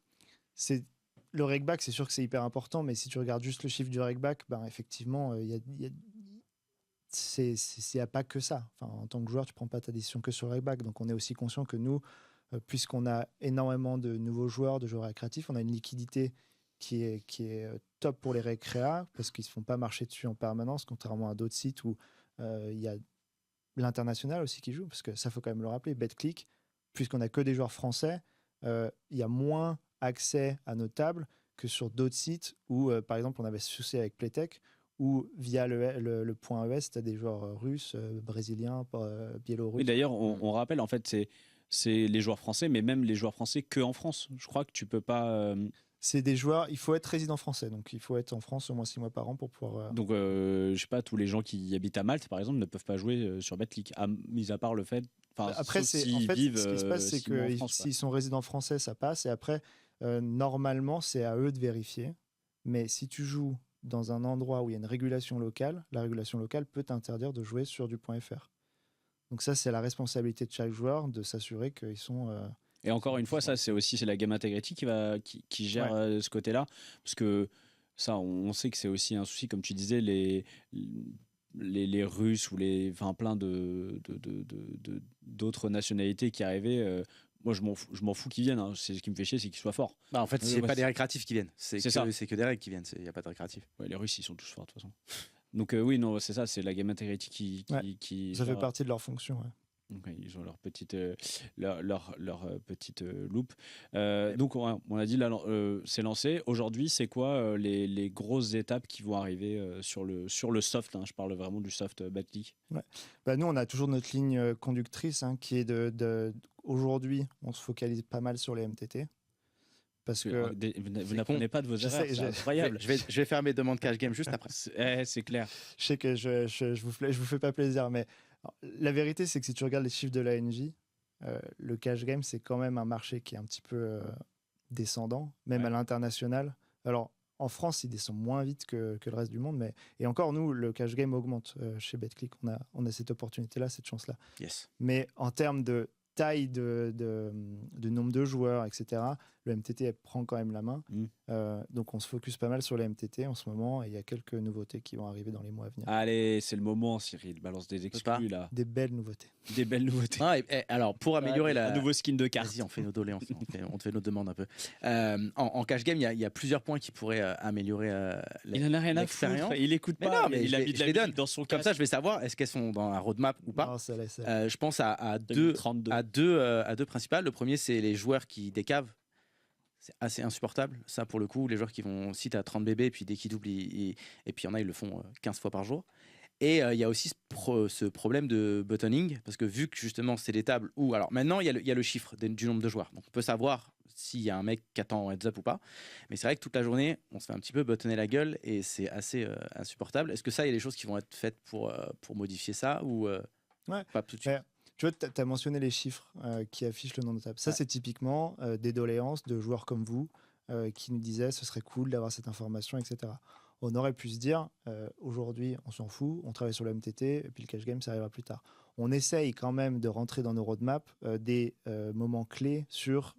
le rakeback, c'est sûr que c'est hyper important, mais si tu regardes juste le chiffre du rakeback, effectivement, il y a il n'y a pas que ça. Enfin, en tant que joueur, tu prends pas ta décision que sur le back. Donc, on est aussi conscient que nous, puisqu'on a énormément de nouveaux joueurs, de joueurs récréatifs, on a une liquidité qui est top pour les récréas parce qu'ils ne se font pas marcher dessus en permanence, contrairement à d'autres sites où il y a l'international aussi qui joue, parce que ça, faut quand même le rappeler. BetClick, puisqu'on n'a que des joueurs français, il y a moins accès à nos tables que sur d'autres sites où, par exemple, on avait ce souci avec Playtech, où via le point ES, tu as des joueurs russes, brésiliens, biélorusses. Oui, d'ailleurs, on rappelle, en fait, c'est les joueurs français, mais même les joueurs français que en France. Je crois que tu peux pas. C'est des joueurs, il faut être résident français, donc il faut être en France au moins 6 mois par an pour pouvoir. Donc, je sais pas, tous les gens qui habitent à Malte, par exemple, ne peuvent pas jouer sur BetClick, mis à part le fait. Après, en fait, ce qui se passe, c'est que s'ils sont résidents français, ça passe, et après, normalement, c'est à eux de vérifier. Mais si tu joues dans un endroit où il y a une régulation locale, la régulation locale peut t'interdire de jouer sur du .fr. Donc ça, c'est la responsabilité de chaque joueur de s'assurer qu'ils sont. Et encore une fois, ça, c'est la Game Integrity qui gère ce côté-là. Parce que ça, on sait que c'est aussi un souci, comme tu disais, les Russes ou plein d'autres nationalités qui arrivaient. Moi, je m'en fous qu'ils viennent. Hein. C'est ce qui me fait chier, c'est qu'ils soient forts. Bah, en fait, c'est pas des récréatifs qui viennent. C'est que des règles qui viennent. Il n'y a pas de récréatifs. Ouais, les Russes, ils sont tous forts, de toute façon. Donc, oui, non, c'est ça. C'est la Game Integrity qui ça fait partie de leur fonction. Ouais. Donc, ils ont leur petite loupe. Donc on a dit là, c'est lancé. Aujourd'hui, c'est quoi les grosses étapes qui vont arriver sur le soft, hein, je parle vraiment du soft BetClick. Bah, nous, on a toujours notre ligne conductrice qui est aujourd'hui, on se focalise pas mal sur les MTT. Parce que vous n'apprenez pas de vos erreurs, c'est incroyable. Je vais faire mes demandes cash game juste après. C'est clair. Je sais que je vous fais pas plaisir, mais la vérité, c'est que si tu regardes les chiffres de l'ANJ, le cash game, c'est quand même un marché qui est un petit peu descendant, même à l'international. Alors, en France, il descend moins vite que le reste du monde, et encore, nous, le cash game augmente chez BetClick. On a cette opportunité-là, cette chance-là. Yes. Mais en termes de taille de nombre de joueurs, etc., le MTT prend quand même la main. Donc on se focus pas mal sur les MTT en ce moment, et il y a quelques nouveautés qui vont arriver dans les mois à venir. Allez, c'est le moment, Cyril, balance des exclus là. Des belles nouveautés. Des belles nouveautés. Ah, alors pour améliorer un nouveau skin de carte. Vas-y, on fait nos doléances, on te fait nos demandes un peu. En cash game, il y a plusieurs points qui pourraient améliorer il en a rien à foutre, il écoute pas, mais il a mis de la musique dans son casque. Comme ça, je vais savoir est-ce qu'elles sont dans la roadmap ou pas. Non, je pense à deux principales. Le premier, c'est les joueurs qui décavent. C'est assez insupportable, ça, pour le coup. Les joueurs qui vont, si tu as 30 bébés, et puis dès qu'ils doublent, et puis il y en a, ils le font 15 fois par jour. Et il y a aussi ce problème de buttoning, parce que vu que justement, c'est des tables où... Alors maintenant, il y a le chiffre du nombre de joueurs. Donc on peut savoir s'il y a un mec qui attend en heads up ou pas. Mais c'est vrai que toute la journée, on se fait un petit peu buttonner la gueule, et c'est assez insupportable. Est-ce que ça, il y a des choses qui vont être faites pour modifier ça, ou pas tout de suite? Tu vois, tu as mentionné les chiffres qui affichent le nombre de tables. Ça, c'est typiquement des doléances de joueurs comme vous qui nous disaient ce serait cool d'avoir cette information, etc. On aurait pu se dire aujourd'hui, on s'en fout, on travaille sur le MTT, et puis le cash game, ça arrivera plus tard. On essaye quand même de rentrer dans nos roadmaps des moments clés sur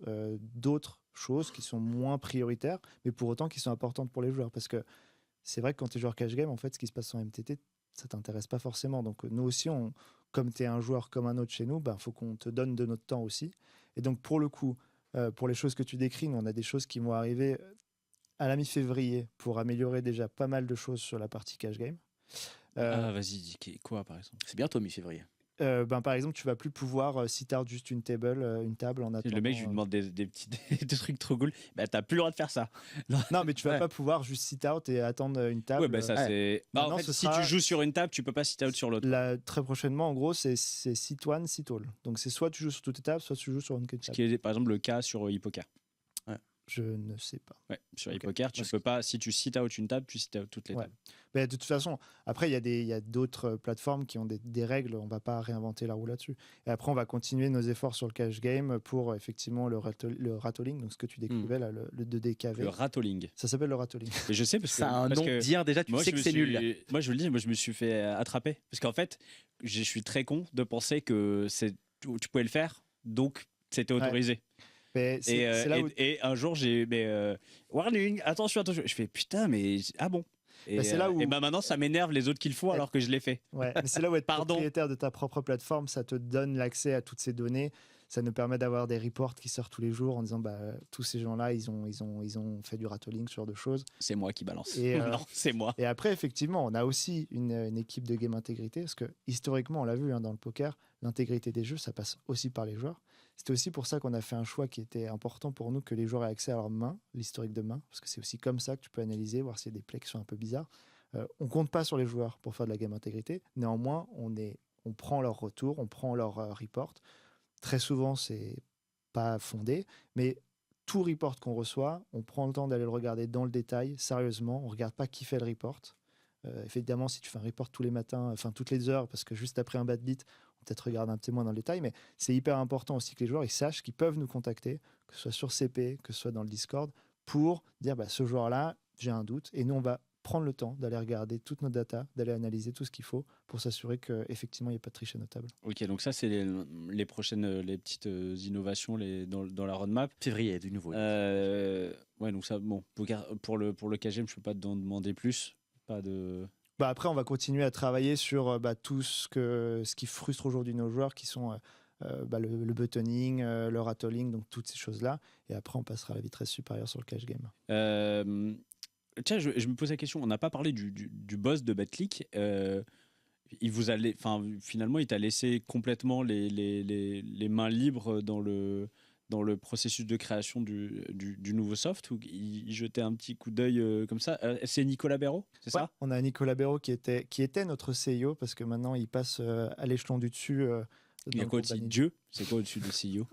d'autres choses qui sont moins prioritaires, mais pour autant qui sont importantes pour les joueurs. Parce que c'est vrai que quand tu es joueur cash game, en fait, ce qui se passe sur MTT, ça t'intéresse pas forcément. Donc nous aussi, comme tu es un joueur comme un autre chez nous, faut qu'on te donne de notre temps aussi. Et donc pour le coup, pour les choses que tu décris, nous, on a des choses qui vont arriver à la mi-février pour améliorer déjà pas mal de choses sur la partie cash game. Vas-y, dis quoi par exemple? C'est bientôt mi-février. Par exemple, tu vas plus pouvoir si tu as juste une table en attendant. Le mec, je lui demande des trucs trop cool. Bah, t'as plus le droit de faire ça. Non, mais tu vas pas pouvoir juste sit out et attendre une table. Ouais, bah ça c'est. En fait, si tu joues sur une table, tu peux pas sit out sur l'autre. Très prochainement, en gros, c'est sit one, sit all. Donc c'est soit tu joues sur toutes les tables, soit tu joues sur une table. Ce qui est par exemple le cas sur ePoker. Je ne sais pas. Ouais, sur ePoker, tu peux pas. Si tu sit out une table, tu sit out toutes les tables. Mais de toute façon, après, il y a d'autres plateformes qui ont des règles. On va pas réinventer la roue là-dessus. Et après, on va continuer nos efforts sur le cash game pour effectivement le rattling. Donc ce que tu décrivais là, le DKV. Le rattling. Ça s'appelle le rattling. Et je sais parce que ça a un nom bien déjà. Tu sais que c'est nul. Moi, je le dis. Moi, je me suis fait attraper parce qu'en fait, je suis très con de penser que tu pouvais le faire. Donc c'était autorisé. C'est là où... et un jour, j'ai warning, attention. Je fais putain, mais ah bon. Et, c'est là où... et maintenant, ça m'énerve les autres qui le font alors que je l'ai fait. Ouais, mais c'est là où être Pardon. propriétaire de ta propre plateforme, ça te donne l'accès à toutes ces données. Ça nous permet d'avoir des reports qui sortent tous les jours en disant tous ces gens-là, ils ont fait du rattling, ce genre de choses. C'est moi qui balance. Et, Non, c'est moi. Et après, effectivement, on a aussi une équipe de game intégrité, parce que historiquement, on l'a vu dans le poker, l'intégrité des jeux, ça passe aussi par les joueurs. C'était aussi pour ça qu'on a fait un choix qui était important pour nous, que les joueurs aient accès à leur main, l'historique de main, parce que c'est aussi comme ça que tu peux analyser, voir s'il y a des plays qui sont un peu bizarres. On compte pas sur les joueurs pour faire de la game intégrité. Néanmoins, on prend leur retour, on prend leur report. Très souvent, c'est pas fondé, mais tout report qu'on reçoit, on prend le temps d'aller le regarder dans le détail, sérieusement. On regarde pas qui fait le report. Évidemment, si tu fais un report tous les matins, enfin toutes les heures, parce que juste après un bad beat, on peut-être regarder un petit peu moins dans le détail, mais c'est hyper important aussi que les joueurs ils sachent qu'ils peuvent nous contacter, que ce soit sur CP, que ce soit dans le Discord, pour dire ce joueur-là, j'ai un doute, et nous on va prendre le temps d'aller regarder toutes nos datas, d'aller analyser tout ce qu'il faut pour s'assurer qu'effectivement il n'y a pas de triche notable. Ok, donc ça c'est les prochaines, les petites innovations dans la roadmap. Février, du nouveau. Ouais, donc ça, bon, pour le KGM, je peux pas t'en demander plus. Pas de... Après, on va continuer à travailler sur tout ce qui frustre aujourd'hui nos joueurs, qui sont le buttoning, le rattling, donc toutes ces choses-là. Et après, on passera à la vitesse supérieure sur le cash game. Tiens, je me pose la question, on n'a pas parlé du boss de BetClick. Finalement, il t'a laissé complètement les mains libres dans le processus de création du nouveau soft, où il jetait un petit coup d'œil comme ça. C'est Nicolas Béraud, c'est ça ? On a Nicolas Béraud qui était notre CEO, parce que maintenant, il passe à l'échelon du dessus. Il y a quoi au-dessus de Dieu ? C'est quoi au-dessus du CEO ?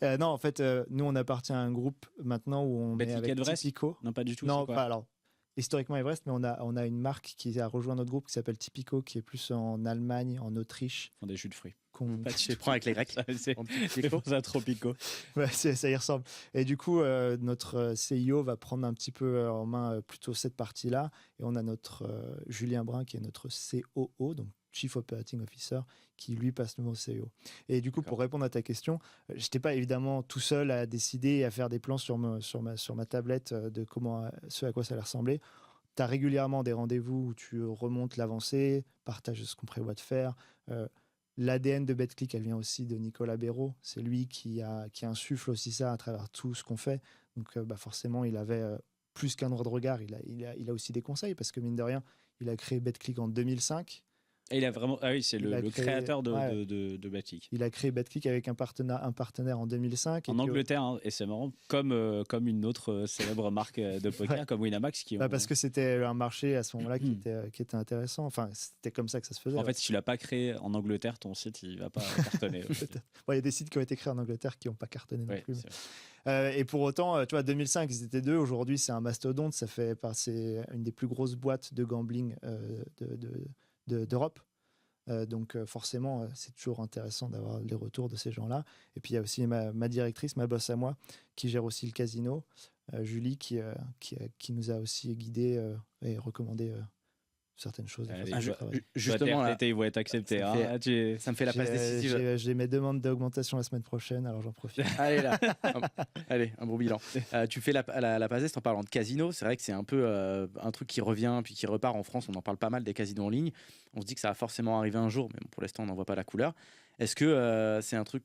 Non, en fait, nous, on appartient à un groupe maintenant où on est avec Tipico. Non, pas du tout. Non, pas alors. Historiquement Everest, mais on a une marque qui a rejoint notre groupe qui s'appelle Tipico, qui est plus en Allemagne, en Autriche. Ils font des jus de fruits. Tu les prends avec les Grecs. C'est pour ça Tropico. Ouais, ça y ressemble. Et du coup, notre CIO va prendre un petit peu en main plutôt cette partie-là. Et on a notre Julien Brun, qui est notre COO, donc Chief Operating Officer, qui lui passe nouveau CEO. Et du coup, pour répondre à ta question, je n'étais pas évidemment tout seul à décider et à faire des plans sur ma tablette de ce à quoi ça allait ressembler. Tu as régulièrement des rendez-vous où tu remontes l'avancée, partages ce qu'on prévoit de faire. L'ADN de BetClick, elle vient aussi de Nicolas Béraud. C'est lui qui insuffle aussi ça à travers tout ce qu'on fait. Donc forcément, il avait plus qu'un droit de regard. Il a aussi des conseils, parce que mine de rien, il a créé BetClick en 2005. Et il a vraiment... Ah oui, c'est le créateur de BetClick. Il a créé BetClick avec un partenaire en 2005. En Angleterre, hein, et c'est marrant, comme une autre célèbre marque de poker, comme Winamax. Parce que c'était un marché à ce moment-là qui était intéressant. Enfin, c'était comme ça que ça se faisait. En fait, si tu l'as pas créé en Angleterre, ton site, il va pas cartonner. Il y a des sites qui ont été créés en Angleterre qui n'ont pas cartonné non plus. Et pour autant, tu vois, 2005, ils étaient deux. Aujourd'hui, c'est un mastodonte. C'est une des plus grosses boîtes de gambling d'Europe. Donc forcément, c'est toujours intéressant d'avoir les retours de ces gens-là. Et puis il y a aussi ma directrice, ma boss à moi, qui gère aussi le casino, Julie, qui nous a aussi guidés et recommandé certaines choses. Justement, là, ils vont être acceptés. Ça me fait la passe décisive. J'ai mes demandes d'augmentation la semaine prochaine, alors j'en profite. Allez là, allez, un bon bilan. Tu fais la passe d'est en parlant de casino. C'est vrai que c'est un peu un truc qui revient puis qui repart en France. On en parle pas mal des casinos en ligne. On se dit que ça va forcément arriver un jour, mais pour l'instant on n'en voit pas la couleur. Est-ce que c'est un truc,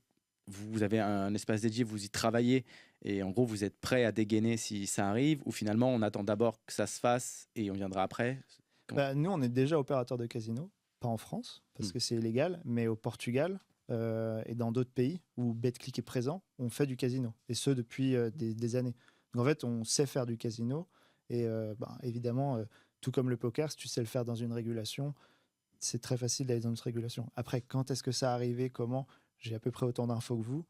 vous avez un espace dédié, vous y travaillez et en gros vous êtes prêt à dégainer si ça arrive, ou finalement on attend d'abord que ça se fasse et on viendra après? Nous, on est déjà opérateur de casino, pas en France, parce que c'est illégal, mais au Portugal et dans d'autres pays où BetClick est présent, on fait du casino, et ce depuis des années. Donc en fait, on sait faire du casino, et évidemment, tout comme le poker, si tu sais le faire dans une régulation, c'est très facile d'aller dans une régulation. Après, quand est-ce que ça arrive, comment? J'ai à peu près autant d'infos que vous.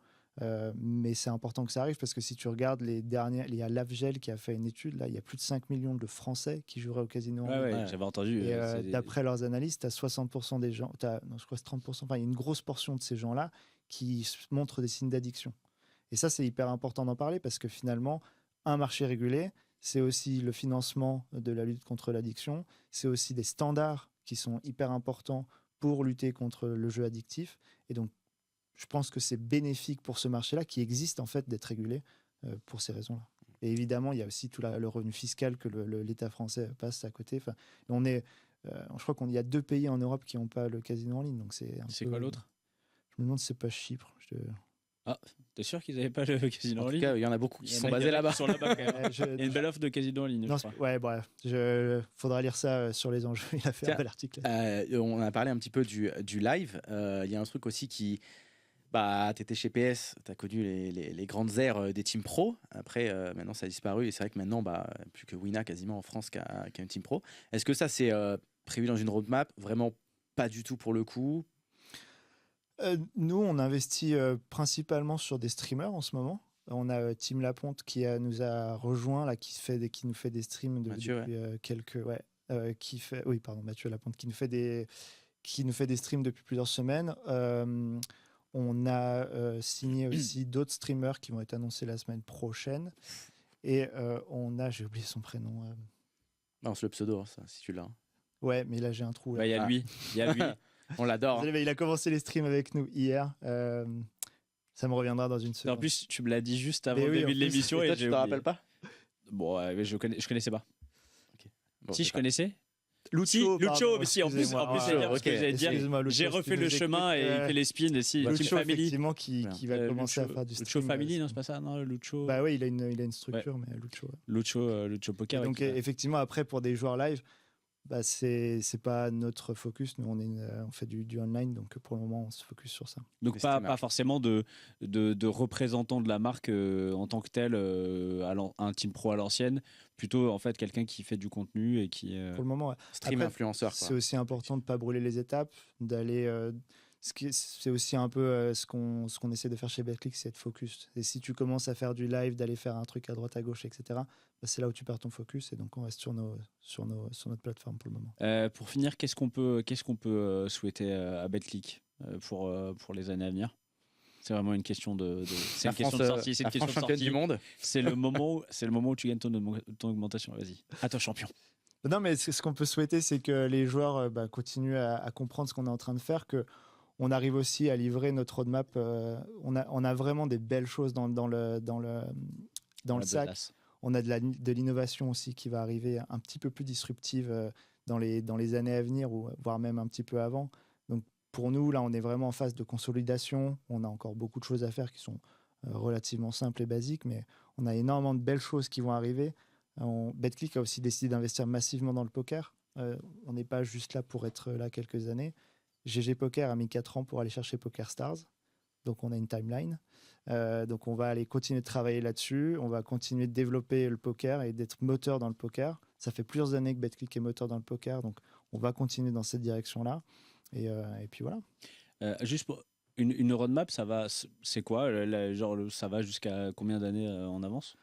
Mais c'est important que ça arrive, parce que si tu regardes les dernières, il y a l'Avgel qui a fait une étude, là il y a plus de 5 millions de Français qui joueraient au casino. J'avais entendu. Et d'après leurs analyses, tu as 60% des gens, je crois que c'est 30%, enfin il y a une grosse portion de ces gens-là qui montrent des signes d'addiction. Et ça, c'est hyper important d'en parler, parce que finalement, un marché régulé, c'est aussi le financement de la lutte contre l'addiction, c'est aussi des standards qui sont hyper importants pour lutter contre le jeu addictif. Et donc, je pense que c'est bénéfique pour ce marché-là, qui existe en fait, d'être régulé pour ces raisons-là. Et évidemment, il y a aussi tout le revenu fiscal que l'État français passe à côté. Enfin, je crois qu'il y a 2 pays en Europe qui n'ont pas le casino en ligne. Donc c'est quoi l'autre? Je me demande si c'est pas Chypre. Ah, t'es sûr qu'ils n'avaient pas le casino en ligne? En tout cas, il y en a beaucoup qui sont basés là-bas. Quand même. Il y a une belle offre de casino en ligne. Non, je crois. ouais, bref. Faudra lire ça sur les enjeux. Il a fait un bel article. On a parlé un petit peu du live. Il y a un truc aussi qui... Bah, tu étais chez PS, tu as connu les grandes ères des teams pro. Après, maintenant, ça a disparu. Et c'est vrai que maintenant, plus que Wina quasiment en France qui a une team pro. Est-ce que ça, c'est prévu dans une roadmap? Vraiment pas du tout pour le coup. Nous, on investit principalement sur des streamers en ce moment. On a Team Laponte qui nous a rejoint, là, qui nous fait des streams Mathieu, depuis quelques... Ouais, Mathieu Laponte qui nous fait des streams depuis plusieurs semaines. On a signé aussi d'autres streamers qui vont être annoncés la semaine prochaine. Et j'ai oublié son prénom. Non, c'est le pseudo, ça, si tu l'as. Ouais, mais là, j'ai un trou. Il y a lui. On l'adore. Il a commencé les streams avec nous hier. Ça me reviendra dans une seconde. En plus, tu me l'as dit juste avant le début de l'émission. Et toi, tu te rappelles pas? Bon, je connaissais pas. Okay. Bon, si, je connaissais. Lucho, mais si, en plus, c'est bien ce que j'allais dire. J'ai refait le chemin et il fait les spins. Et si, Lucho, Team Family. effectivement, qui va commencer à faire du stream. Lucho Family, non, c'est pas ça, non, Lucho. Bah oui, il a une structure, mais Lucho. Lucho Poker. Donc, effectivement, après, pour des joueurs live, c'est pas notre focus. Nous, on fait du online, donc pour le moment, on se focus sur ça. Donc pas forcément de représentant de la marque en tant que tel, un team pro à l'ancienne, plutôt en fait quelqu'un qui fait du contenu et qui pour le moment, ouais. Stream influenceur. C'est aussi important de pas brûler les étapes, d'aller. C'est aussi un peu ce qu'on essaie de faire chez BetClick, c'est être focus. Et si tu commences à faire du live, d'aller faire un truc à droite à gauche, etc., c'est là où tu perds ton focus. Et donc on reste sur notre plateforme pour le moment. Pour finir, qu'est-ce qu'on peut souhaiter à BetClick pour les années à venir? C'est vraiment une question de c'est une question de sortie. C'est une question de sortie du monde. C'est le moment où tu gagnes ton augmentation. Vas-y, à toi champion. Non, mais ce qu'on peut souhaiter, c'est que les joueurs continuent à comprendre ce qu'on est en train de faire, que on arrive aussi à livrer notre roadmap. On a vraiment des belles choses dans le sac. On a de l'innovation aussi qui va arriver un petit peu plus disruptive dans les années à venir, ou voire même un petit peu avant. Donc pour nous, là, on est vraiment en phase de consolidation. On a encore beaucoup de choses à faire qui sont relativement simples et basiques, mais on a énormément de belles choses qui vont arriver. BetClick a aussi décidé d'investir massivement dans le poker. On n'est pas juste là pour être là quelques années. GG Poker a mis 4 ans pour aller chercher Poker Stars. Donc, on a une timeline. Donc, on va aller continuer de travailler là-dessus. On va continuer de développer le poker et d'être moteur dans le poker. Ça fait plusieurs années que BetClick est moteur dans le poker. Donc, on va continuer dans cette direction-là. Et puis, voilà. Juste pour une roadmap, c'est quoi? Ça va jusqu'à combien d'années en avance?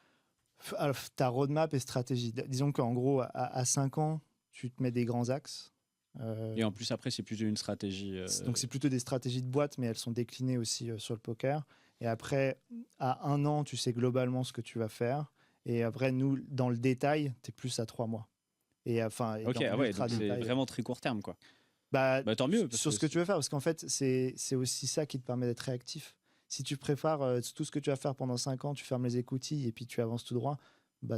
Alors, ta roadmap et stratégie. Disons qu'en gros, à 5 ans, tu te mets des grands axes. Et en plus, après, c'est plutôt une stratégie. Donc, c'est plutôt des stratégies de boîte, mais elles sont déclinées aussi sur le poker. Et après, à 1 an, tu sais globalement ce que tu vas faire. Et après, nous, dans le détail, tu es plus à 3 mois. Et donc c'est vraiment très court terme, quoi. Tant mieux. Sur ce que tu veux faire, parce qu'en fait, c'est aussi ça qui te permet d'être réactif. Si tu prépares tout ce que tu vas faire pendant 5 ans, tu fermes les écoutilles et puis tu avances tout droit,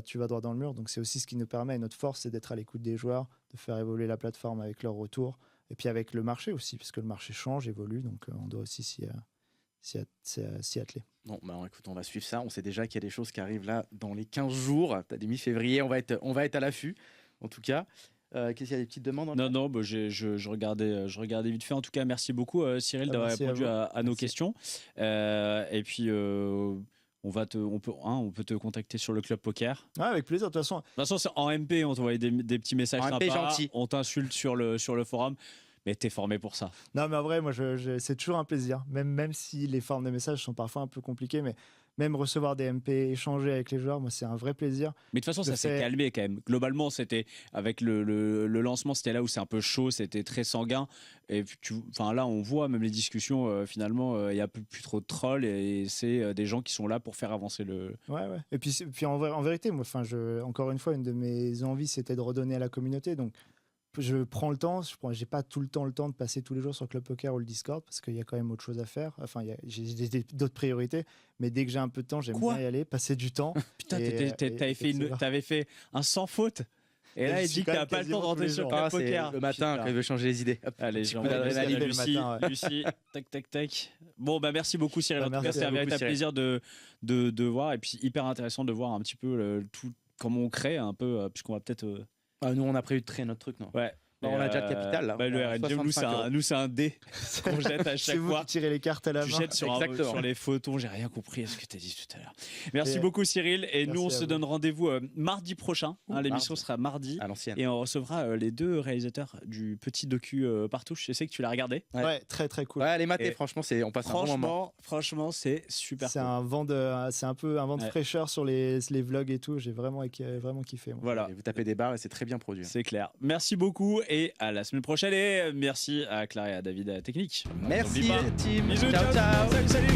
tu vas droit dans le mur. Donc c'est aussi ce qui nous permet, et notre force, c'est d'être à l'écoute des joueurs, de faire évoluer la plateforme avec leur retour, et puis avec le marché aussi, parce que le marché change, évolue, donc on doit aussi s'y atteler. Bon, écoute, on va suivre ça. On sait déjà qu'il y a des choses qui arrivent là dans les 15 jours. T'as des mi-février, on va être à l'affût, en tout cas. Qu'est-ce qu'il y a des petites demandes? Non, je regardais vite fait. En tout cas, merci beaucoup Cyril d'avoir répondu à nos questions. Et puis on peut te contacter sur le club poker. Ouais, avec plaisir. De toute façon, c'est en MP, on t'envoie des petits messages sympas. Gentil. On t'insulte sur le forum. Mais t'es formé pour ça. Non, mais en vrai, moi, c'est toujours un plaisir. Même si les formes de messages sont parfois un peu compliquées, mais même recevoir des MP, échanger avec les joueurs, moi, c'est un vrai plaisir. Mais de toute façon, ça s'est calmé quand même. Globalement, c'était avec le lancement, c'était là où c'est un peu chaud, c'était très sanguin. Et là, on voit même les discussions, finalement, il n'y a plus trop de trolls et c'est des gens qui sont là pour faire avancer le... Ouais. Et puis en vérité, moi, encore une fois, une de mes envies, c'était de redonner à la communauté. Donc, je prends le temps. J'ai pas tout le temps de passer tous les jours sur Club Poker ou le Discord parce qu'il y a quand même autre chose à faire. Enfin, j'ai d'autres priorités. Mais dès que j'ai un peu de temps, j'aime bien y aller, passer du temps. Putain, t'avais fait un sans faute. Et là, il dit que t'as pas le temps de rentrer sur Club Poker. Le matin, quand il veut changer les idées. Hop, allez, j'ai d'adrénaline. Lucie, tac. Bon, merci beaucoup, Cyril. En tout cas, c'était un véritable plaisir de voir. Et puis, hyper intéressant de voir un petit peu tout, comment on crée un peu, puisqu'on va peut-être. Nous, on a prévu de créer notre truc, non? Ouais. On a déjà le capital là. Le RNG, nous c'est un dé qu'on jette à chaque fois. Vous tirez les cartes à la main. Tu jettes sur les photons, j'ai rien compris à ce que tu as dit tout à l'heure. Merci beaucoup Cyril. Et nous on se donne rendez-vous mardi prochain. L'émission sera mardi. À l'ancienne. Et on recevra les 2 réalisateurs du petit docu Partouche. Je sais que tu l'as regardé. Ouais, très très cool. Ouais, les matés, franchement, on passe un bon moment. Franchement, c'est super cool. C'est un peu un vent de fraîcheur sur les vlogs et tout. J'ai vraiment kiffé. Moi. Voilà. Et vous tapez des barres et c'est très bien produit. C'est clair. Merci beaucoup et à la semaine prochaine. Et merci à Clara et à David à la technique. Merci team. Bisous, ciao. Salut.